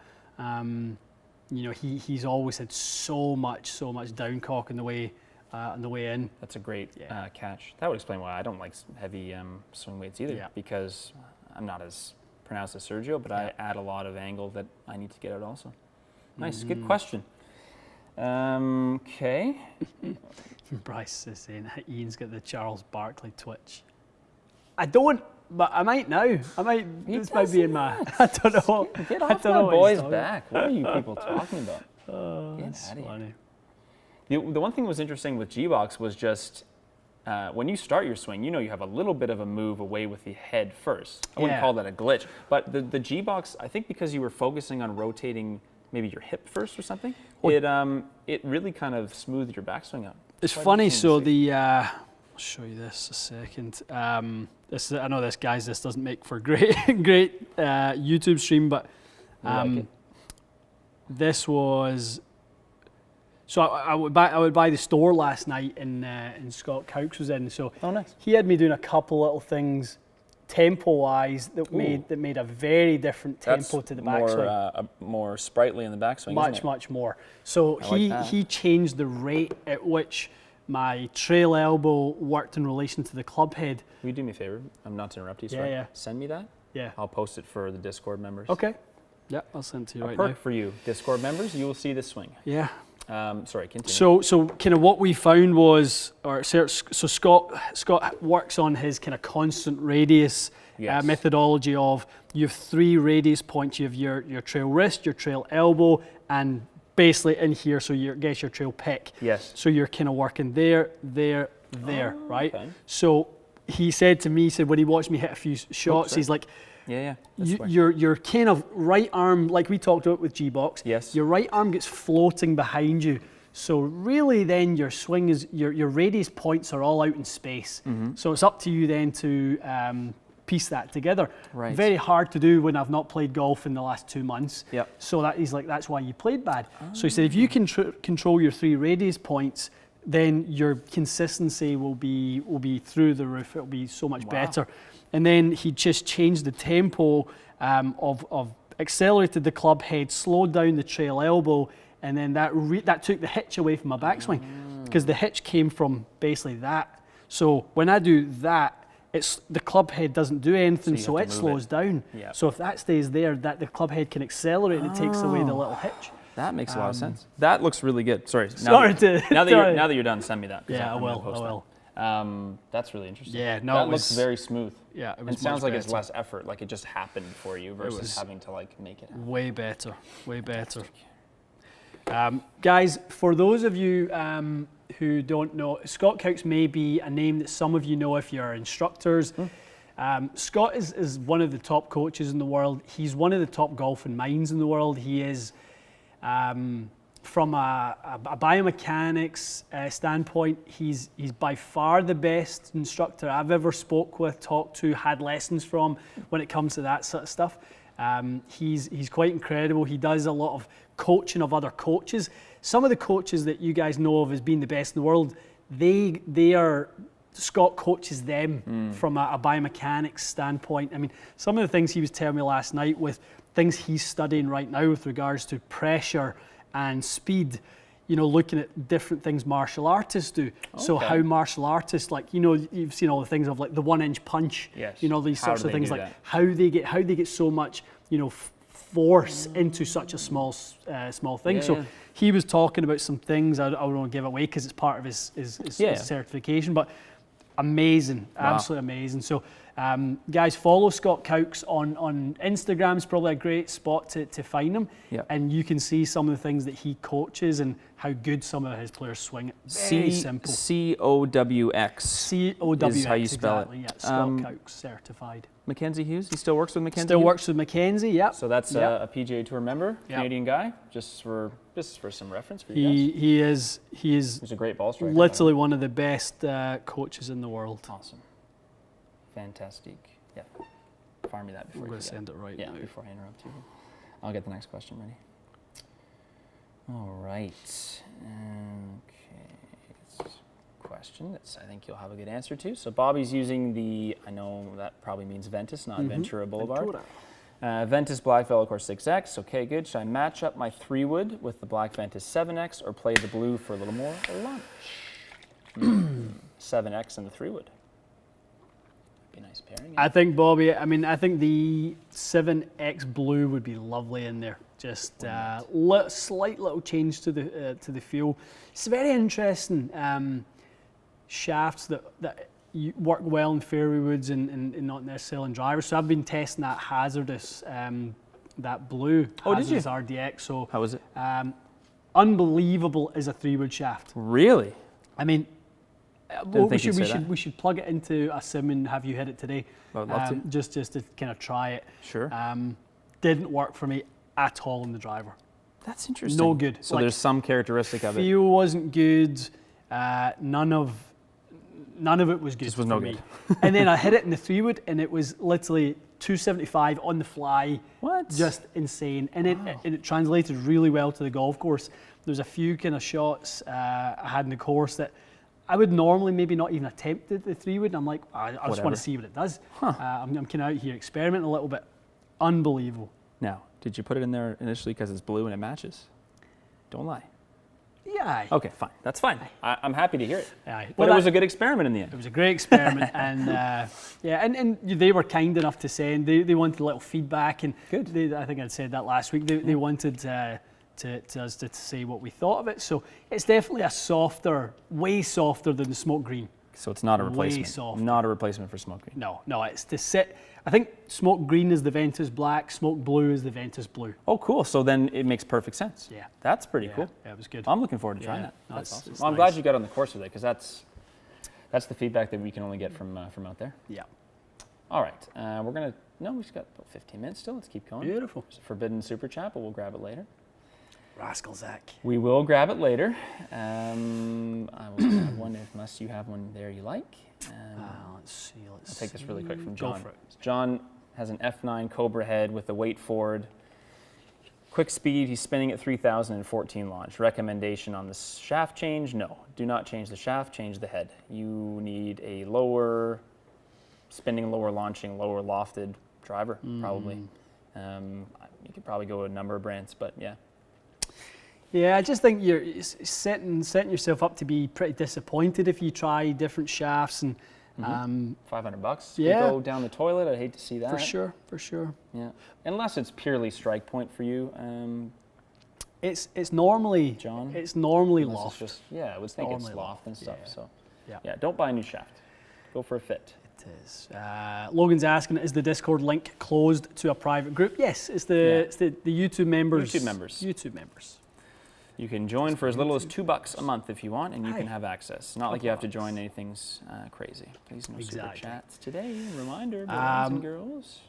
You know, he's always had so much downcock on the way in. That's a great catch. That would explain why I don't like heavy swing weights either, because I'm not as pronounced as Sergio, but I add a lot of angle that I need to get out also. Nice, good question. Okay. Bryce is saying Ian's got the Charles Barkley twitch. I don't, but I might now. This might be in my. I don't know. Get off my boy's back. What are you people talking about? Get out of funny. here. The one thing that was interesting with G-Box was just when you start your swing, you know you have a little bit of a move away with the head first. I wouldn't call that a glitch, but the G-Box, I think because you were focusing on rotating maybe your hip first or something, it really kind of smoothed your backswing out. It's funny. So I'll show you this a second. I know this doesn't make for great YouTube stream, but this was. So I would buy the store last night, and Scott Cowkes was in. So nice. He had me doing a couple little things, tempo-wise, that made a very different tempo to the backswing. More sprightly in the backswing. Much more. So he changed the rate at which my trail elbow worked in relation to the club head. Will you do me a favor? I'm not to interrupt you. Sorry. Yeah. Send me that. Yeah. I'll post it for the Discord members. Okay. Yeah, I'll send it to you right a now. perk for you, Discord members. You will see this swing. Yeah. Sorry, continue. So kind of what we found was, Scott works on his kind of constant radius methodology of you have 3 radius points. You have your trail wrist, your trail elbow, and basically in here, so your trail pick. Yes. So you're kind of working there, right? Okay. So he said to me, when he watched me hit a few shots, he's like, your kind of right arm, like we talked about with G-Box, your right arm gets floating behind you. So really then your swing is, your radius points are all out in space. Mm-hmm. So it's up to you then to piece that together. Right. Very hard to do when I've not played golf in the last 2 months. Yep. So he's like, that's why you played bad. So he said, if you can control your 3 radius points, then your consistency will be through the roof. It'll be so much better. And then he just changed the tempo of accelerated the club head, slowed down the trail elbow, and then that took the hitch away from my backswing, because the hitch came from basically that. So when I do that, the club head doesn't do anything, so it slows down. Yep. So if that stays there, the club head can accelerate and it takes away the little hitch. That makes a lot of sense. That looks really good. Sorry. Now that you're done, send me that. Yeah, I will. That's really interesting. Yeah, no, that looks very smooth. Yeah, it sounds like it's less effort, like it just happened for you versus having to make it happen. Way better. Guys, for those of you who don't know, Scott Cowkes may be a name that some of you know if you're instructors. Scott is one of the top coaches in the world. He's one of the top golfing minds in the world. He is, from a biomechanics standpoint, he's by far the best instructor I've ever spoke with, talked to, had lessons from when it comes to that sort of stuff. He's quite incredible. He does a lot of coaching of other coaches. Some of the coaches that you guys know of as being the best in the world, Scott coaches them from a biomechanics standpoint. I mean, some of the things he was telling me last night with things he's studying right now with regards to pressure and speed, looking at different things martial artists do. Okay. So how martial artists, you've seen all the things of like the 1-inch punch, these sorts of things, like how they get so much, force into such a small thing. So he was talking about some things I don't want to give away because it's part of his certification, but amazing, absolutely amazing. So guys, follow Scott Cowkes on Instagram. It's probably a great spot to find him. Yep. And you can see some of the things that he coaches and how good some of his players swing it. Very simple. COWX. COWX is how you spell exactly. Yeah, Scott Cowkes certified. Mackenzie Hughes, he still works with Mackenzie? Still works with Mackenzie, yep. So that's a PGA Tour member, Canadian guy, just for some reference for you guys. He's a great ball striker. Literally one of the best coaches in the world. Awesome. Fantastic. Yeah. Fire me that before I'm going to send it right now. Before I interrupt you. I'll get the next question ready. All right. Okay. Question that I think you'll have a good answer to. So Bobby's using I know that probably means Ventus, not Ventura Boulevard. Ventus Black Velocore 6X. Okay, good. Should I match up my 3-wood with the Black Ventus 7X or play the blue for a little more lunch? 7X and the 3-wood. Be a nice pairing. I think, Bobby, I think the 7X blue would be lovely in there. Just slight little change to the feel. It's very interesting. Shafts that work well in fairway woods and not necessarily in drivers. So I've been testing that hazardous, that blue hazardous RDX. So how was it? Unbelievable as a 3-wood shaft. Really? I mean, we should plug it into a sim and have you hit it today. I would love to. Just to kind of try it. Sure. Didn't work for me at all in the driver. That's interesting. No good. So there's some characteristic of it. Feel wasn't good. none of it was good. This was no me. good. And then I hit it in the 3-wood, and it was literally 275 on the fly. What? Just insane. And it translated really well to the golf course. There's a few kind of shots I had in the course that I would normally maybe not even attempt at the 3-wood. And I'm like, I just want to see what it does. I'm kind of out here experimenting a little bit. Unbelievable. Now, did you put it in there initially because it's blue and it matches? Don't lie. Yeah. Okay, fine. That's fine. I'm happy to hear it. Aye. But it was a good experiment in the end. It was a great experiment, and and they were kind enough to send. They wanted a little feedback, and good. I think I'd said that last week. They wanted to us to say what we thought of it. So it's definitely way softer than the smoke green. So it's not a replacement. Way softer. Not a replacement for smoke green. No, it's to sit. I think smoke green is the Ventus black, smoke blue is the Ventus blue. Oh, cool. So then it makes perfect sense. Yeah. That's pretty cool. Yeah, it was good. I'm looking forward to trying that. No, That's awesome. it's Well, I'm nice. glad you got on the course with it, because that's the feedback that we can only get from out there. Yeah. All right. We've got about 15 minutes still. Let's keep going. Beautiful. There's a forbidden super chat, but we'll grab it later. Rascal Zach. We will grab it later. I will grab one unless you have one there you like. Let's see. I'll take this really quick from John. Go for it. John has an F9 Cobra head with the weight forward. Quick speed, he's spinning at 3,014 launch. Recommendation on the shaft change? No. Do not change the shaft, change the head. You need a lower spinning, lower launching, lower lofted driver, probably. You could probably go with a number of brands, but yeah. Yeah, I just think you're setting yourself up to be pretty disappointed if you try different shafts and $500. Yeah. Could go down the toilet. I'd hate to see that. For sure. Yeah, unless it's purely strike point for you. It's normally John. It's normally Unless loft. it's just, I would think it's Normally loft and stuff. yeah. So Yeah. don't buy a new shaft. Go for a fit. It is. Logan's asking, is the Discord link closed to a private group? Yes, it's the YouTube members. YouTube members. You can join for as little as $2 a month if you want, and you can Aye. have access. It's not like you have to join anything's crazy. Please no super chats today. Reminder, boys and girls.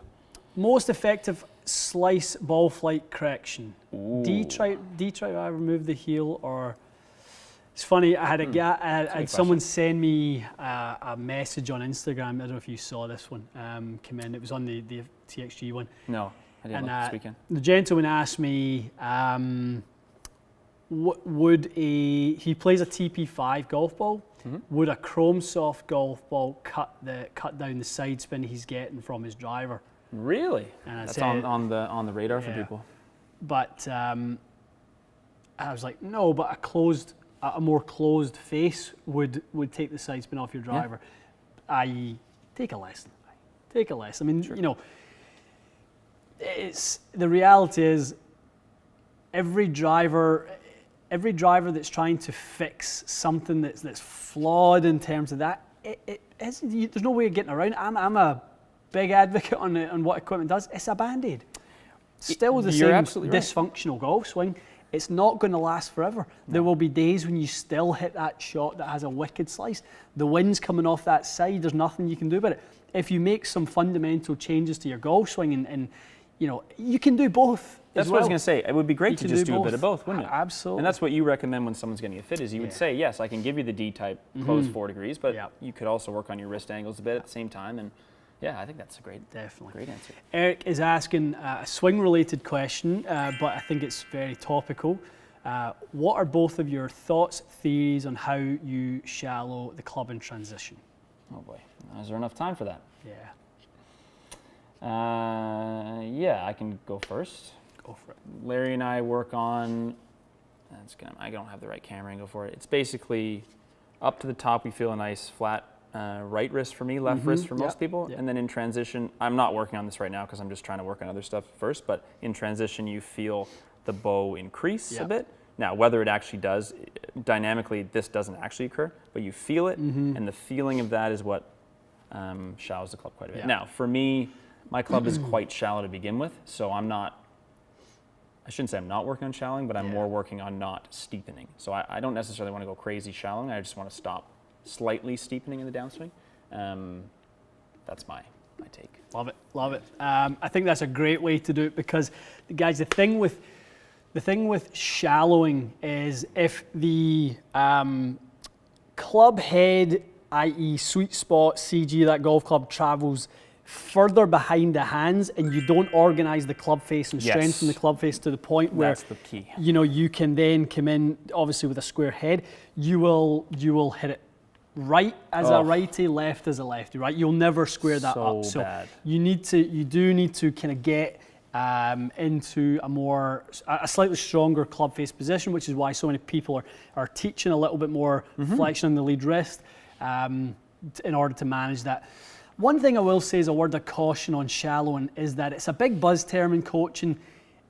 Most effective slice ball flight correction. Ooh. D-try I remove the heel, or it's funny. I had I had someone send me a message on Instagram. I don't know if you saw this one come in. It was on the TXG one. No, I didn't look this weekend. The gentleman asked me, he plays a TP5 golf ball. Would a chrome soft golf ball cut down the side spin he's getting from his driver? Really? And I That's said, on the radar for people. But I was like, no, but a more closed face would take the side spin off your driver. I.e., take a lesson. I mean, it's the reality is every driver that's trying to fix something that's flawed in terms of that, there's no way of getting around it. I'm a big advocate on what equipment does. It's a Band-Aid. Still the You're same absolutely right. dysfunctional golf swing. It's not going to last forever. No. There will be days when you still hit that shot that has a wicked slice. The wind's coming off that side. There's nothing you can do about it. If you make some fundamental changes to your golf swing and you can do both. That's what I was going to say. It would be great to just do a bit of both, wouldn't it? Absolutely. And that's what you recommend when someone's getting a fit is you would say, yes, I can give you the D-type closed 4 degrees, but you could also work on your wrist angles a bit at the same time. And yeah, I think that's a great answer. Eric is asking a swing-related question, but I think it's very topical. What are both of your thoughts, theories on how you shallow the club in transition? Oh boy, is there enough time for that? Yeah. I can go first. Go for it. Larry and I work on, I don't have the right camera angle for it. It's basically up to the top, we feel a nice flat right wrist for me, left wrist for most people. And then in transition, I'm not working on this right now because I'm just trying to work on other stuff first, but in transition, you feel the bow increase a bit. Now, whether it actually does, dynamically, this doesn't actually occur, but you feel it, and the feeling of that is what shallows the club quite a bit. Now, for me, my club is quite shallow to begin with, so I shouldn't say I'm not working on shallowing, but I'm more working on not steepening. So I don't necessarily want to go crazy shallowing, I just want to stop slightly steepening in the downswing. That's my take. Love it. I think that's a great way to do it because, guys, the thing with shallowing is if the club head i.e. sweet spot, CG, that golf club travels further behind the hands, and you don't organize the club face and strengthen the club face to the point where that's the key. You know, you can then come in obviously with a square head. You will hit it right as a righty, left as a lefty, right? You'll never square that up. So bad. you do need to kind of get into a slightly stronger club face position, which is why so many people are teaching a little bit more flexion on the lead wrist in order to manage that. One thing I will say is a word of caution on shallow, is that it's a big buzz term in coaching.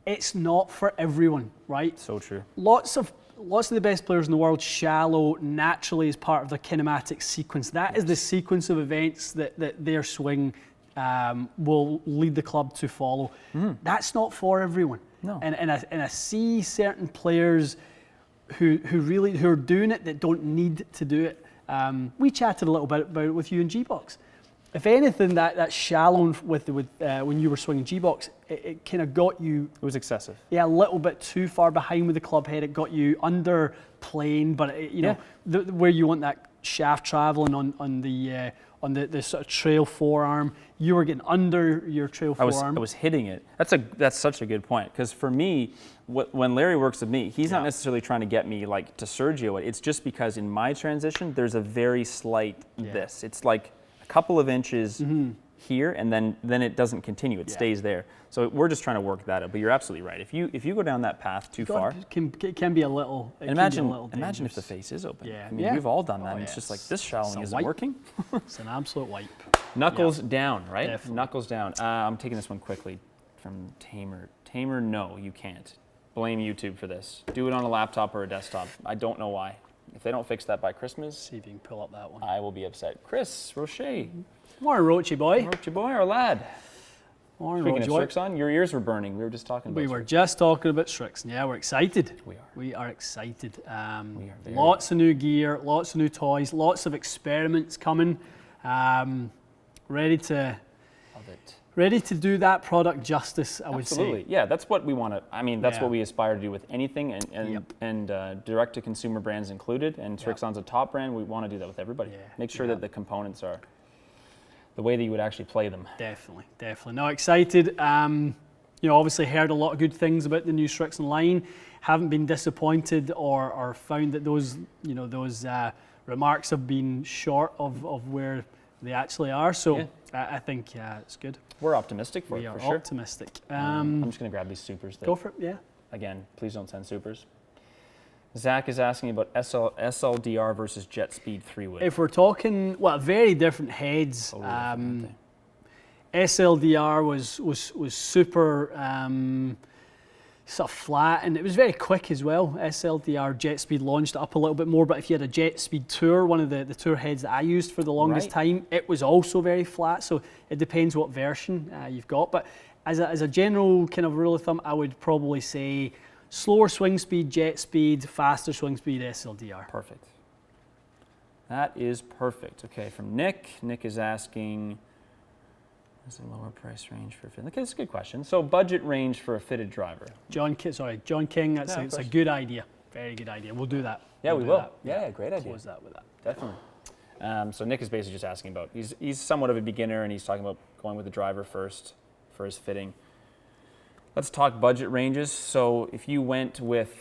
It's not for everyone, right? So true. Lots of the best players in the world shallow naturally as part of their kinematic sequence. That is the sequence of events that their swing will lead the club to follow. That's not for everyone. No. And I see certain players who are doing it that don't need to do it. We chatted a little bit about it with you in G-Box. If anything, that shallow with when you were swinging G-Box, it kind of got you. It was excessive. Yeah, a little bit too far behind with the club head. It got you under plane, but where you want that shaft traveling on the sort of trail forearm, you were getting under your trail forearm. I was hitting it. That's such a good point, because for me, when Larry works with me, he's not necessarily trying to get me like to Sergio it. It's just because in my transition, there's a very slight this. It's like couple of inches here, and then it doesn't continue. It stays there. So we're just trying to work that out. But you're absolutely right. If you go down that path too far, it can be a little. Imagine if the face is open. Yeah. I mean, we've all done that. And it's just like this shallowing isn't working. It's an absolute wipe. Knuckles down, right? Definitely. Knuckles down. I'm taking this one quickly from Tamer. Tamer, no, you can't. Blame YouTube for this. Do it on a laptop or a desktop. I don't know why. If they don't fix that by Christmas, see if you can pull up that one. I will be upset. Chris Roche. Morning, Roche boy. Roche boy, our lad. Morning, Speaking Roche of Strixon, your ears were burning. We were just talking about We were just talking about Strixon. Yeah, we're excited. We are excited. Lots of new gear, lots of new toys, lots of experiments coming. Ready to do that product justice, I would say. Absolutely. Yeah, that's what we want to, I mean, that's what we aspire to do with anything, and direct-to-consumer brands included, and Strixon's a top brand. We want to do that with everybody. Make sure that the components are the way that you would actually play them. Definitely. No, excited. Obviously heard a lot of good things about the new Strixon line. Haven't been disappointed or found that those remarks have been short of where they actually are. So I think it's good. We're optimistic for it, for sure. We are optimistic. I'm just going to grab these supers. Go for it, yeah. Again, please don't send supers. Zach is asking about SLDR versus Jet Speed 3-wood. If we're talking, very different heads. SLDR was super sort of flat, and it was very quick as well. SLDR Jet Speed launched up a little bit more, but if you had a Jet Speed Tour, one of the tour heads that I used for the longest time, it was also very flat. So it depends what version you've got. But as a general kind of rule of thumb, I would probably say slower swing speed, Jet Speed, faster swing speed, SLDR. Perfect. That is perfect. Okay, from Nick. Nick is asking, what's the lower price range for a fitted? Okay, that's a good question. So budget range for a fitted driver. John King, it's a good idea. Very good idea. We'll do that. Yeah, we will. Yeah, great idea. Close that with that. Definitely. So Nick is basically just asking about, he's somewhat of a beginner, and he's talking about going with the driver first for his fitting. Let's talk budget ranges. So if you went with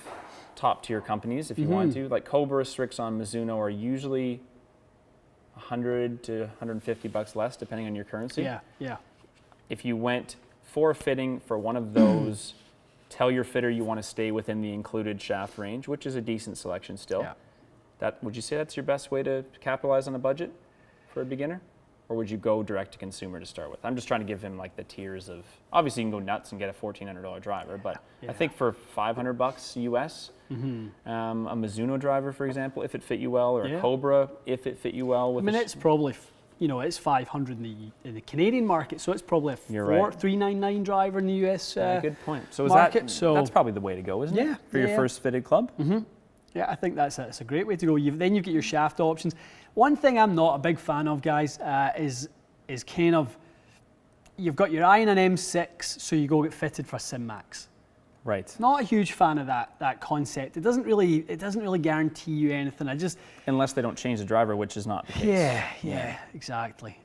top tier companies, if you wanted to, like Cobra, Strixon, Mizuno are usually $100 to $150 less, depending on your currency. Yeah. If you went for a fitting for one of those, tell your fitter you want to stay within the included shaft range, which is a decent selection still. Yeah. Would you say that's your best way to capitalize on a budget for a beginner? Or would you go direct to consumer to start with? I'm just trying to give him like the tiers of, obviously you can go nuts and get a $1,400 driver, but I think for $500 US, a Mizuno driver, for example, if it fit you well, or a Cobra, if it fit you well. It's probably, it's 500 in the Canadian market, so it's probably a $399 driver in the US good point. So market. That's probably the way to go, isn't it? For your first fitted club? Yeah, I think that's a great way to go. Then you get your shaft options. One thing I'm not a big fan of, guys, is kind of, you've got your eye on an M6, so you go get fitted for Sim Max. Right. Not a huge fan of that concept. It doesn't really guarantee you anything. Unless they don't change the driver, which is not the case. Yeah, exactly.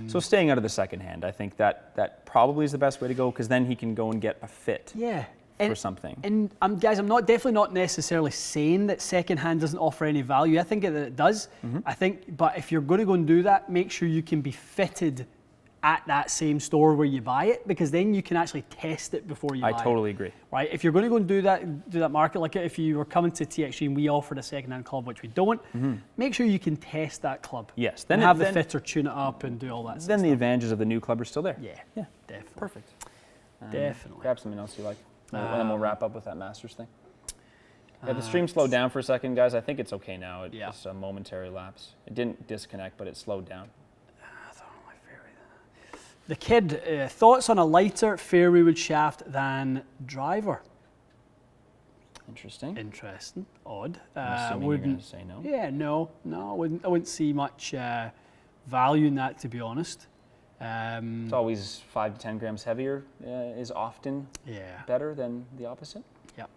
So staying out of the second hand, I think that probably is the best way to go, because then he can go and get a fit for something. And guys, I'm definitely not necessarily saying that second hand doesn't offer any value. I think that it does. I think, but if you're going to go and do that, make sure you can be fitted at that same store where you buy it, because then you can actually test it before you buy it. I totally agree. Right? If you're going to go and do that market, like if you were coming to TXG and we offered a second-hand club, which we don't, make sure you can test that club. Yes. Then have the fitter tune it up and do all that stuff. Then the advantages of the new club are still there. Yeah, definitely. Perfect. Definitely. Grab something else you like, and then we'll wrap up with that Masters thing. Yeah, the stream slowed down for a second, guys. I think it's okay now. It's just a momentary lapse. It didn't disconnect, but it slowed down. The kid, thoughts on a lighter fairway wood shaft than driver? Interesting. Odd. I'm assuming you're going to say no. Yeah, no. I wouldn't see much value in that, to be honest. It's always 5 to 10 grams heavier is often better than the opposite. Yep.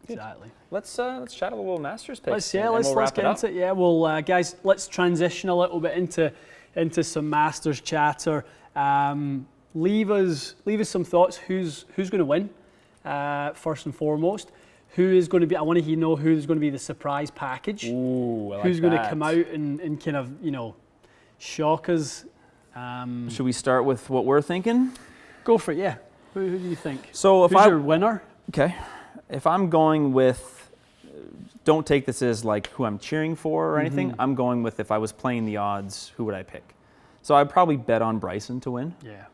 Exactly. Let's chat a little Masters picks. Let's get into it. Yeah, well, guys, let's transition a little bit into some Masters chatter. Leave us some thoughts. Who's going to win? First and foremost, who is going to be? I want to know who's going to be the surprise package. Ooh, I like who's going to come out and kind of shock us? Should we start with what we're thinking? Go for it. Yeah. Who do you think? So who's your winner? Okay. If I'm going with, don't take this as like who I'm cheering for or anything. I'm going with, if I was playing the odds, who would I pick? So I'd probably bet on Bryson to win. Yeah.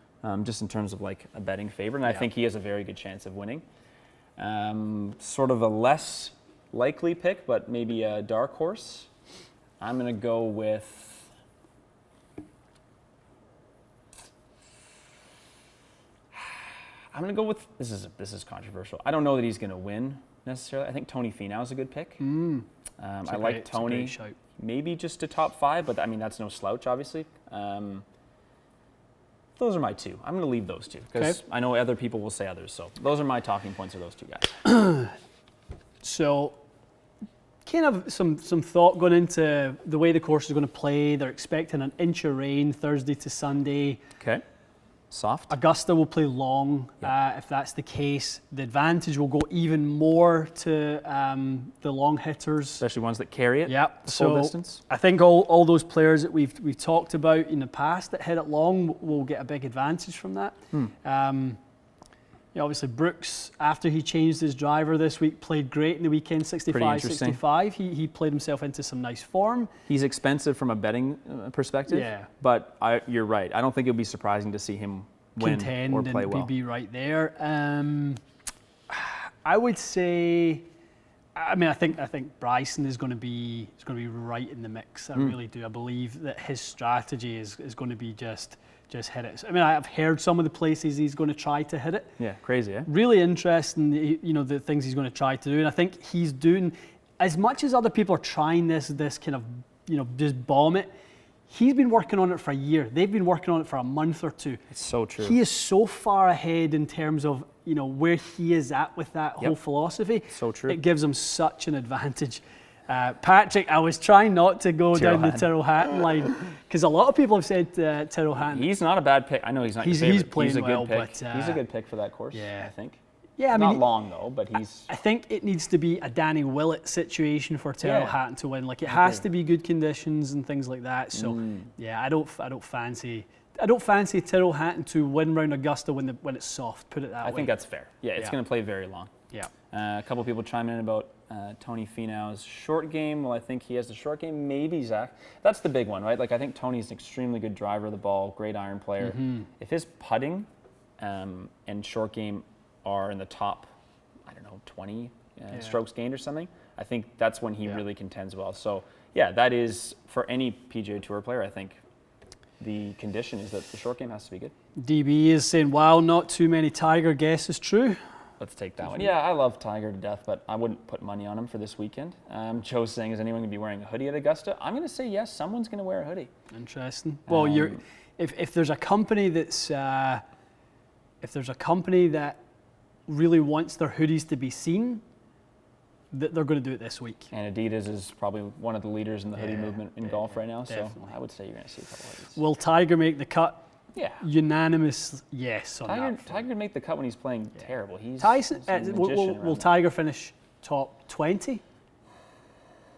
Just in terms of like a betting favorite, and I think he has a very good chance of winning. Sort of a less likely pick, but maybe a dark horse. I'm going to go with. This is controversial. I don't know that he's going to win necessarily. I think Tony Finau is a good pick. I like Tony. Maybe just a top 5, but I mean that's no slouch, obviously. Those are my two. I'm going to leave those two because I know other people will say others. So those are my talking points. Are those two guys? So, kind of some thought going into the way the course is going to play. They're expecting an inch of rain Thursday to Sunday. Okay. Soft. Augusta will play long. If that's the case, the advantage will go even more to the long hitters, especially ones that carry it. Yep. The full distance. I think all those players that we've talked about in the past that hit it long will get a big advantage from that. Obviously Brooks, after he changed his driver this week, played great in the weekend, 65-65. He played himself into some nice form. He's expensive from a betting perspective, but you're right. I don't think it would be surprising to see him win or play well. Be right there. I would say, I think Bryson is going to be right in the mix. I really do. I believe that his strategy is going to be just hit it. I mean, I've heard some of the places he's going to try to hit it. Yeah, crazy, eh? Really interesting, the things he's going to try to do. And I think he's doing, as much as other people are trying this kind of, just bomb it, he's been working on it for a year. They've been working on it for a month or two. It's so true. He is so far ahead in terms of, where he is at with that whole philosophy. So true. It gives him such an advantage. Patrick, I was trying not to go down the Tyrrell Hatton line because a lot of people have said Tyrrell Hatton. He's not a bad pick. I know he's not your favorite. He's playing well, but he's a good pick for that course. Yeah, I think. Yeah, I mean, not long though, but he's. I think it needs to be a Danny Willett situation for Tyrrell Hatton to win. Like it has to be good conditions and things like that. So yeah, I don't fancy Tyrrell Hatton to win round Augusta when it's soft. Put it that way. I think that's fair. Yeah, it's going to play very long. Yeah. A couple of people chime in about Tony Finau's short game. Well, I think he has the short game. Maybe Zach. That's the big one, right? Like I think Tony's an extremely good driver of the ball, great iron player. If his putting and short game are in the top, 20 strokes gained or something, I think that's when he really contends well. So yeah, that is for any PGA Tour player. I think the condition is that the short game has to be good. DB is saying, wow, not too many Tiger guesses. True. Let's take that one. Yeah, I love Tiger to death, but I wouldn't put money on him for this weekend. Joe's saying, is anyone going to be wearing a hoodie at Augusta? I'm going to say yes, someone's going to wear a hoodie. Interesting. Well, if there's a company that's really wants their hoodies to be seen, they're going to do it this week. And Adidas is probably one of the leaders in the hoodie movement in golf right now, definitely. So I would say you're going to see a couple of hoodies. Will Tiger make the cut? Yeah. Unanimous yes on that. Tiger can make the cut when he's playing terrible. He's Tyson, a magician will Tiger finish top 20?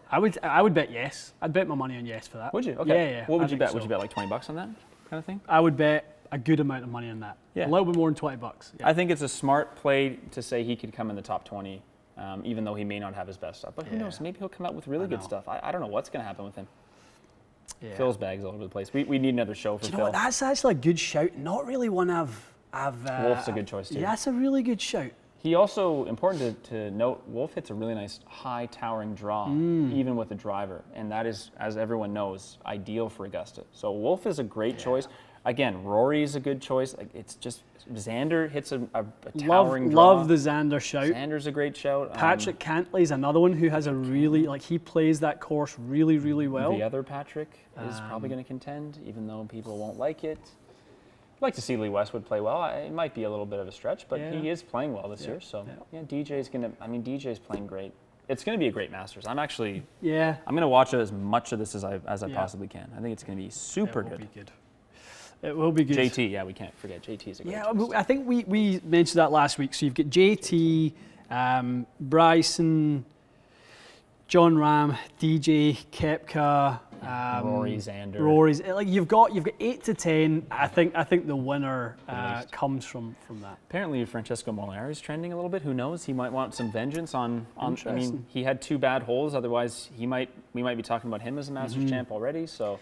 I would bet yes. I'd bet my money on yes for that. Would you? Okay. Yeah. What would you bet? So. Would you bet like $20 on that kind of thing? I would bet a good amount of money on that. Yeah. A little bit more than $20. Yeah. I think it's a smart play to say he could come in the top 20, even though he may not have his best stuff. But who knows? Maybe he'll come out with really good stuff. I don't know what's going to happen with him. Yeah. Phil's bags all over the place. We need another show for Phil. You know what? That's actually a good shout. Not really one I've Wolf's a good choice too. Yeah, that's a really good shout. He also, important to note, Wolf hits a really nice high towering draw, even with a driver. And that is, as everyone knows, ideal for Augusta. So Wolf is a great choice. Again, Rory is a good choice. It's just, Xander hits a towering draw. Love the Xander shout. Xander's a great shout. Patrick Cantley's another one who has a really, he plays that course really, really well. The other Patrick is probably going to contend, even though people won't like it. I'd like to see Lee Westwood play well. It might be a little bit of a stretch, but he is playing well this year. So DJ's playing great. It's going to be a great Masters. I'm actually I'm going to watch as much of this as I possibly can. I think it's going to be super good. It will be good. JT, we can't forget. JT is a great choice. I think we mentioned that last week. So you've got JT, Bryson, John Rahm, DJ, Koepka, Rory, Xander. Rory's you've got 8 to 10. I think the winner comes from that. Apparently, Francesco Molinari is trending a little bit. Who knows? He might want some vengeance on. I mean, he had 2 bad holes. Otherwise, we might be talking about him as a Masters champ already. So,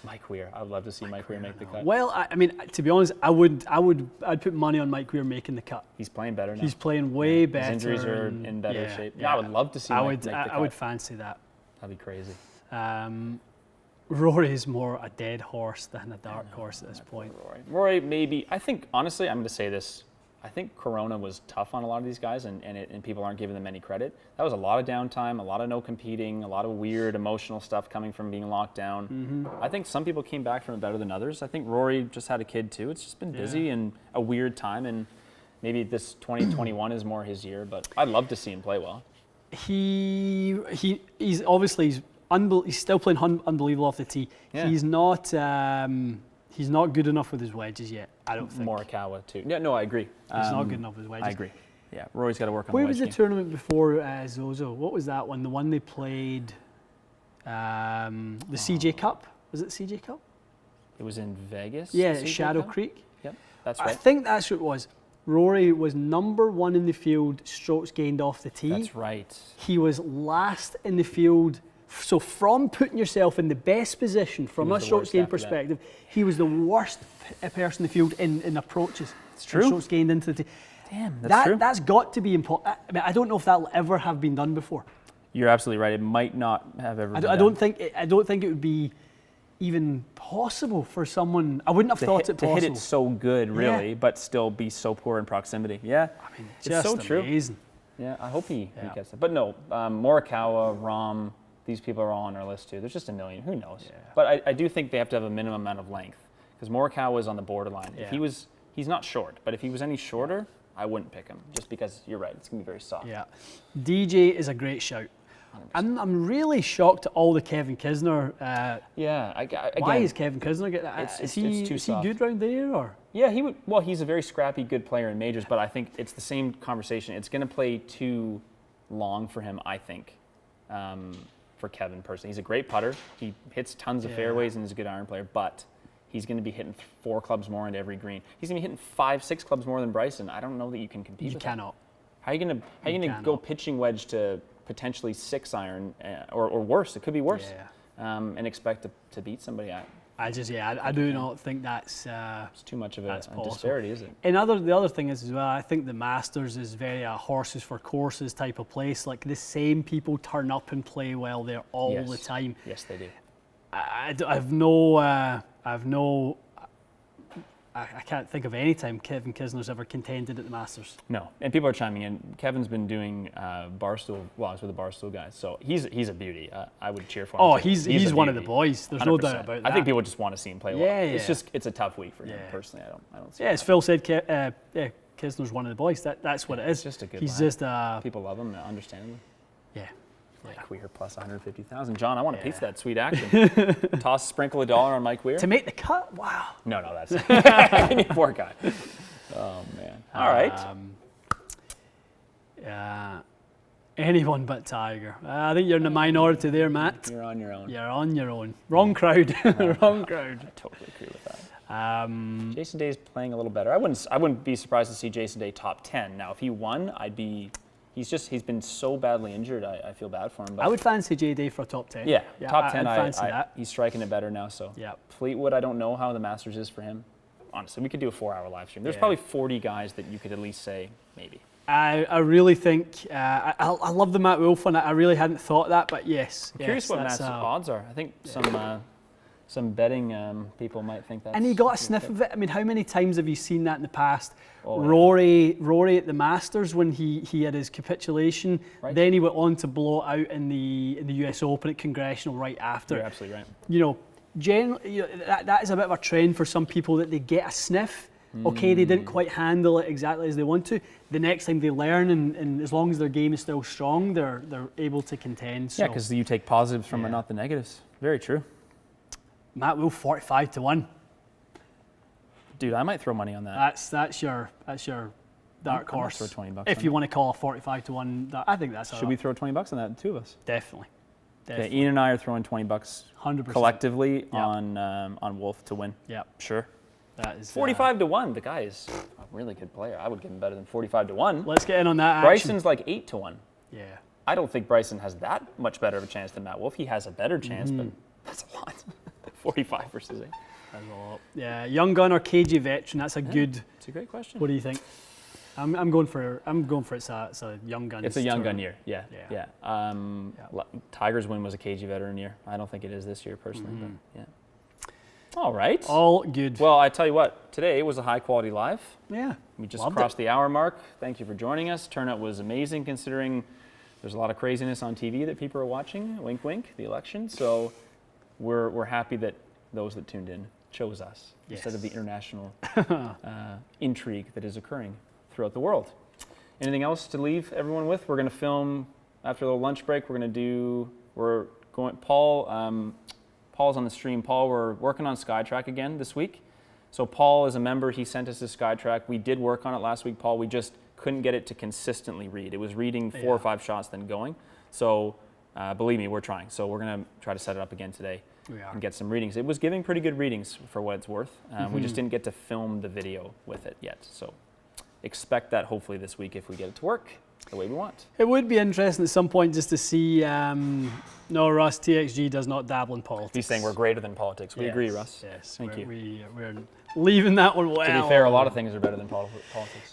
Mike Weir. I'd love to see Mike Weir make the cut. Well, I mean, to be honest, I'd put money on Mike Weir making the cut. He's playing better now. He's playing way better. His injuries are in better shape. Yeah, I would love to see Mike make the cut. I would fancy that. That'd be crazy. Rory is more a dead horse than a dark horse at this point. Rory, maybe. I think, honestly, I'm going to say this. I think Corona was tough on a lot of these guys, and people aren't giving them any credit. That was a lot of downtime, a lot of no competing, a lot of weird emotional stuff coming from being locked down. I think some people came back from it better than others. I think Rory just had a kid too. It's just been busy and a weird time, and maybe this 2021 is more his year, but I'd love to see him play well. He's obviously he's still playing unbelievable off the tee. Yeah. He's not good enough with his wedges yet, I don't think. Morikawa too. Yeah, no, I agree. He's not good enough with his wedges. I agree. Yeah, Rory's got to work on Where the was wedge the tournament before Zozo? What was that one? The one they played, the CJ Cup? Was it CJ Cup? It was in Vegas? Yeah, Shadow Creek. Yep, that's right. I think that's what it was. Rory was number 1 in the field, strokes gained off the tee. That's right. He was last in the field. So from putting yourself in the best position from a strokes gained perspective, he was the worst person in the field in approaches. It's true. Strokes gained into the tee. Damn, that's true. That's got to be important. I mean, I don't know if that'll ever have been done before. You're absolutely right. It might not have ever been done. I don't think it would be even possible for someone. I wouldn't have thought it possible. To hit it so good, really, but still be so poor in proximity. Yeah, I mean, it's so amazing. True. Yeah, I hope he gets it. But no, Morikawa, Rahm, these people are all on our list too. There's just a million. Who knows? Yeah. But I do think they have to have a minimum amount of length because Morikawa is on the borderline. Yeah. He's not short, but if he was any shorter, I wouldn't pick him just because you're right. It's gonna be very soft. Yeah, DJ is a great shout. I'm really shocked at all the Kevin Kisner. Why is Kevin Kisner getting that? Is he good round there or? Yeah, he would. Well, he's a very scrappy, good player in majors, but I think it's the same conversation. It's going to play too long for him, I think, for Kevin personally. He's a great putter. He hits tons of fairways and is a good iron player, but he's going to be hitting 4 clubs more into every green. He's going to be hitting 5, 6 clubs more than Bryson. I don't know that you can compete with that. You cannot. How are you going to go pitching wedge to potentially 6 iron or worse? It could be worse, and expect to beat somebody. I do not think that's it's too much of a disparity, is it? And the other thing is as well, I think the Masters is very horses for courses type of place. Like the same people turn up and play well there all the time. Yes, they do. I can't think of any time Kevin Kisner's ever contended at the Masters. No, and people are chiming in. Kevin's been doing Barstool. Well, I was with the Barstool guys, so he's a beauty. I would cheer for him. Oh, he's one of the boys. There's 100%. No doubt about that. I think people just want to see him play well. It's a tough week for him personally. I don't see. Yeah, as Phil said, Kisner's one of the boys. That's what it is. Just a good He's lad. just People love him, understandably. yeah. Mike Weir plus 150,000. John, I want a piece of that sweet action. Sprinkle $1 on Mike Weir. To make the cut? Wow. No, that's poor guy. Oh man. All right. Anyone but Tiger. I think you're in the minority there, Matt. You're on your own. You're on your own. Wrong crowd. Wrong crowd. I totally agree with that. Jason Day's playing a little better. I wouldn't be surprised to see Jason Day top 10. Now, if he won, he's been so badly injured. I feel bad for him. But I would fancy J Day for a top 10. Yeah, top 10. I'd fancy that. He's striking it better now. So Fleetwood, I don't know how the Masters is for him. Honestly, we could do a 4-hour live stream. There's probably 40 guys that you could at least say maybe. I really think I love the Matt Wolf one. I really hadn't thought that, but yes. I'm curious what Matt's odds are. I think some betting people might think that. And he got a sniff of it. I mean, how many times have you seen that in the past? Rory at the Masters when he had his capitulation. Right. Then he went on to blow it out in the US Open at Congressional right after. You're absolutely right. You know, generally, that is a bit of a trend for some people that they get a sniff. Okay, they didn't quite handle it exactly as they want to. The next time they learn, and as long as their game is still strong, they're able to contend. So. Yeah, because you take positives from it, not the negatives. Very true. Matt Wolf 45 to 1. Dude, I might throw money on that. That's your dark horse. Throw $20 if you want to call a 45 to 1, I think that's. Should we throw $20 on that, the two of us? Definitely. Okay, Ian and I are throwing $20 100% collectively on Wolf to win. Yeah, sure. That is 45 to 1. The guy is a really good player. I would give him better than 45 to 1. Let's get in on that. Bryson's like 8 to 1. Yeah. I don't think Bryson has that much better of a chance than Matt Wolf. He has a better chance, but that's a lot. 45 versus 8. That's a lot. Yeah, young gun or KG veteran. That's a good. It's a great question. What do you think? I'm going for it's a young gun. It's a young gun year. Yeah. Tiger's win was a KG veteran year. I don't think it is this year personally, but yeah. All right. All good. Well, I tell you what, today was a high quality live. Yeah. We just crossed the hour mark. Thank you for joining us. Turnout was amazing considering there's a lot of craziness on TV that people are watching. Wink, wink, the election. So we're happy that those that tuned in chose us instead of the international intrigue that is occurring throughout the world. Anything else to leave everyone with? We're going to film after a little lunch break. Paul's on the stream. Paul, we're working on SkyTrack again this week. So Paul is a member. He sent us his SkyTrack. We did work on it last week, Paul. We just couldn't get it to consistently read. It was reading 4 or 5 shots, then going. So believe me, we're trying. So we're going to try to set it up again today and get some readings. It was giving pretty good readings for what it's worth. We just didn't get to film the video with it yet. So expect that hopefully this week if we get it to work the way we want. It would be interesting at some point just to see. No, Russ, TXG does not dabble in politics. He's saying we're greater than politics. We agree, Russ. Yes, thank you. We're leaving that one well. To be fair, a lot of things are better than politics.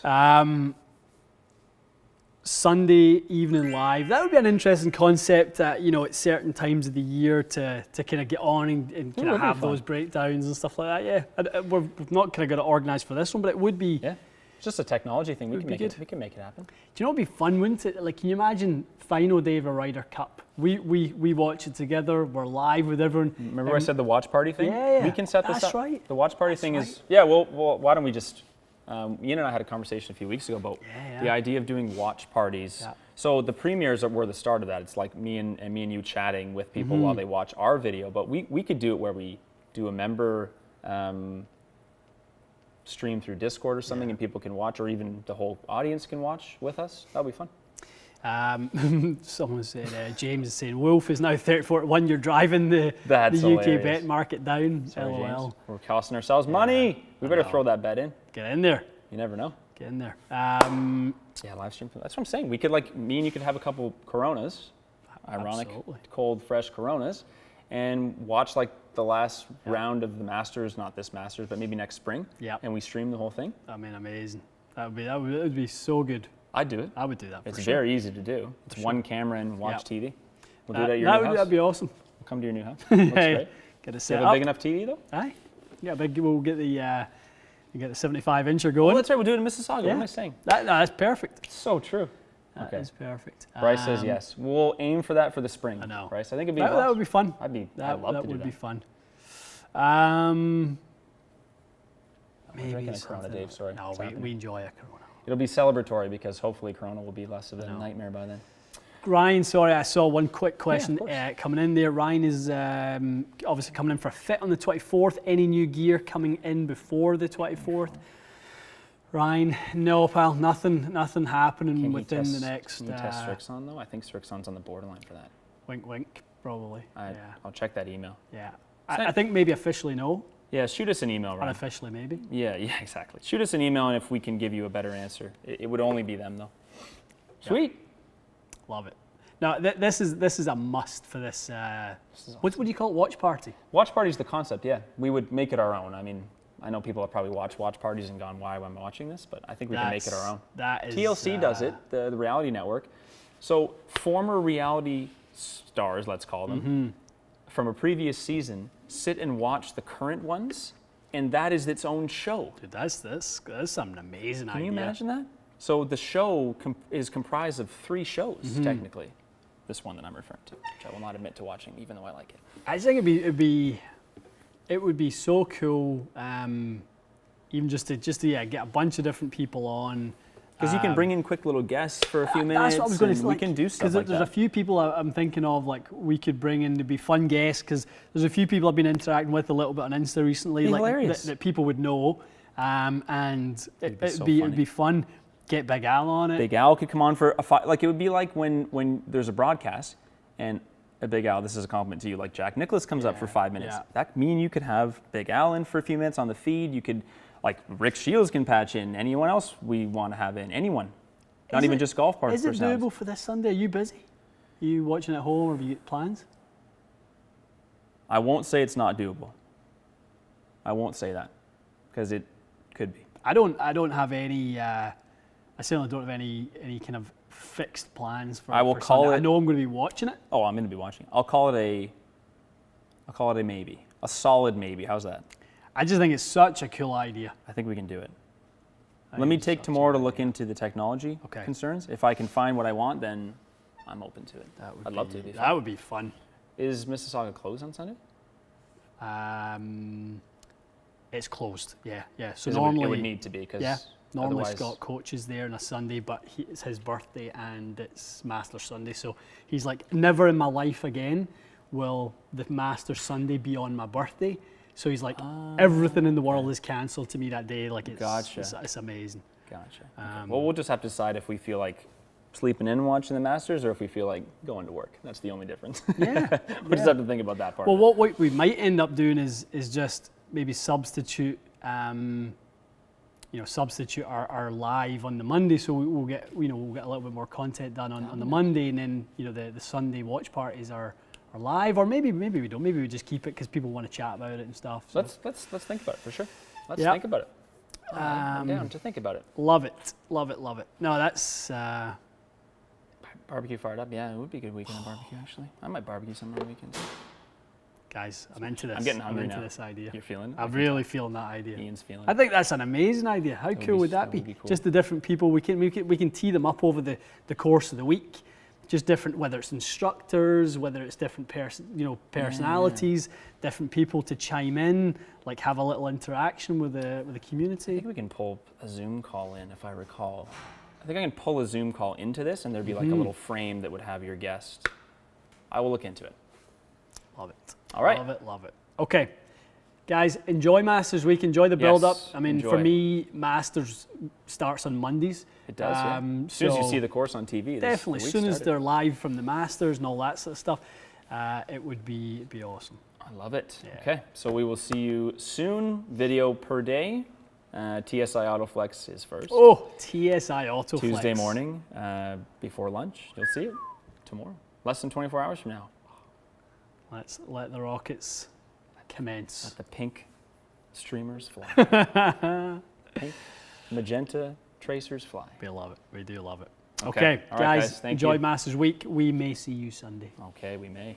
Sunday evening live. That would be an interesting concept. At certain times of the year to kind of get on and kind of have those breakdowns and stuff like that. Yeah, we've not kind of got it organised for this one, but it would be. Yeah. It's just a technology thing. We can make it happen. Do you know what would be fun, wouldn't it? Like, can you imagine final day of a Ryder Cup? We watch it together. We're live with everyone. Remember I said the watch party thing? Yeah. We can set this up. That's right. The watch party thing is well, why don't we just? Ian and I had a conversation a few weeks ago about the idea of doing watch parties. Yeah. So the premieres were the start of that. It's like me and you chatting with people while they watch our video. But we could do it where we do a member. Stream through Discord or something and people can watch, or even the whole audience can watch with us. That'll be fun. Someone said, James is saying, Wolf is now 34 to 1. You're driving the UK bet market down. Sorry, LOL. James. We're costing ourselves money. We better throw that bet in. Get in there. You never know. Get in there. Live stream. That's what I'm saying. We could me and you could have a couple Coronas, ironic, cold, fresh Coronas, and watch the last round of the Masters, not this Masters, but maybe next spring. Yeah. And we stream the whole thing. I mean, amazing. That would be so good. I'd do it. I would do that. It's very easy to do. It's one camera and watch TV. We'll do it at your new house. That'd be awesome. We'll come to your new house. Looks great. Get a set up. You have a big enough TV though? Aye. Yeah, we'll get the 75-incher going. Oh, that's right. We'll do it in Mississauga. What am I saying? That's perfect. It's so true. That is perfect. Bryce says yes. We'll aim for that for the spring. I know. Bryce, I think it'd be that would be fun. I'd love to do that. That would be fun. I'm drinking a Corona, Dave. Sorry. No, we enjoy a Corona. it'll be celebratory because hopefully Corona will be less of a nightmare by then. Ryan, sorry, I saw one quick question coming in there. Ryan is obviously coming in for a fit on the 24th. Any new gear coming in before the 24th? Ryan, no, pal, nothing happening within the next. Can you test Strixon though? I think Strixon's on the borderline for that. Wink, wink, probably. I'll check that email. Yeah, I think maybe officially no. Yeah, shoot us an email, Ryan. Unofficially maybe. Yeah, exactly. Shoot us an email, and if we can give you a better answer, it would only be them though. Sweet. Love it. Now, this is a must for this. What would you call it? Watch party? Watch party is the concept, yeah. We would make it our own. I mean, I know people have probably watched watch parties and gone, why am I watching this? But I think we can make it our own. That is, TLC does it, the reality network. So former reality stars, let's call them, from a previous season, sit and watch the current ones, and that is its own show. Dude, that's something amazing. Can you imagine that? So the show is comprised of 3 shows, technically. This one that I'm referring to, which I will not admit to watching, even though I like it. I think it would be so cool, even just to get a bunch of different people on. Because you can bring in quick little guests for a few minutes. That's what I was going to say. We can do stuff like that. Because there's a few people I'm thinking of, like we could bring in to be fun guests. Because there's a few people I've been interacting with a little bit on Insta recently, that people would know, and it'd be fun. Get Big Al on it. Big Al could come on for like it would be like when there's a broadcast and a Big Al, this is a compliment to you, like Jack Nicklaus comes up for 5 minutes. That mean you could have Big Al in for a few minutes on the feed. You could, like Rick Shields can patch in. Anyone else we want to have in. Anyone. Not even just golf party. Is it doable for this Sunday? Are you busy? Are you watching at home, or have you got plans? I won't say it's not doable. I won't say that because it could be. I don't have any. I certainly don't have any kind of fixed plans for. I will call Sunday. it. I know I'm going to be watching it. Oh, I'm going to be watching it. I'll call it a maybe. A solid maybe. How's that? I just think it's such a cool idea. I think we can do it. Let me take tomorrow to look into the technology concerns. If I can find what I want, then I'm open to it. I'd love to. That would be fun. Is Mississauga closed on Sunday? It's closed. Yeah. So normally it would need to be because normally Scott coaches there on a Sunday, but it's his birthday and it's Masters Sunday, so he's like, never in my life again will the Masters Sunday be on my birthday. So he's like, everything in the world is cancelled to me that day. Like it's amazing. Gotcha. Well, we'll just have to decide if we feel like sleeping in and watching the Masters or if we feel like going to work. That's the only difference. Yeah. We'll just have to think about that part. Well, what we might end up doing is just maybe substitute our live on the Monday, so we'll get a little bit more content done on the Monday, and then the Sunday watch parties are live, or maybe we don't. Maybe we just keep it because people want to chat about it and stuff. So. Let's think about it for sure. Let's think about it. I'm down to think about it. Love it. No, that's barbecue fired up. Yeah, it would be a good weekend of barbecue actually. I might barbecue some on the weekends. Guys, I'm into this. I'm getting hungry now. This idea. You're feeling it? I'm really feeling that idea. Ian's feeling it. I think that's an amazing idea. How cool would that be? Cool. Just the different people, we can tee them up over the course of the week. Just different, whether it's instructors, whether it's different personalities, different people to chime in, like have a little interaction with the community. I think we can pull a Zoom call in, if I recall. I think I can pull a Zoom call into this, and there'd be like a little frame that would have your guest. I will look into it. Love it. All right. Love it. Okay, guys, enjoy Masters Week. Enjoy the build-up. Yes, I mean, for me, Masters starts on Mondays. It does, yeah. As soon as you see the course on TV. Definitely. As soon as they're live from the Masters and all that sort of stuff, it would be awesome. I love it. Yeah. Okay, so we will see you soon. Video per day. TSI Autoflex is first. Oh, TSI Autoflex. Tuesday morning before lunch. You'll see it tomorrow. Less than 24 hours from now. Let's let the rockets commence. Let the pink streamers fly. Pink, magenta tracers fly. We love it. We do love it. Okay, All right, guys, enjoy Masters Week. We may see you Sunday. Okay, we may.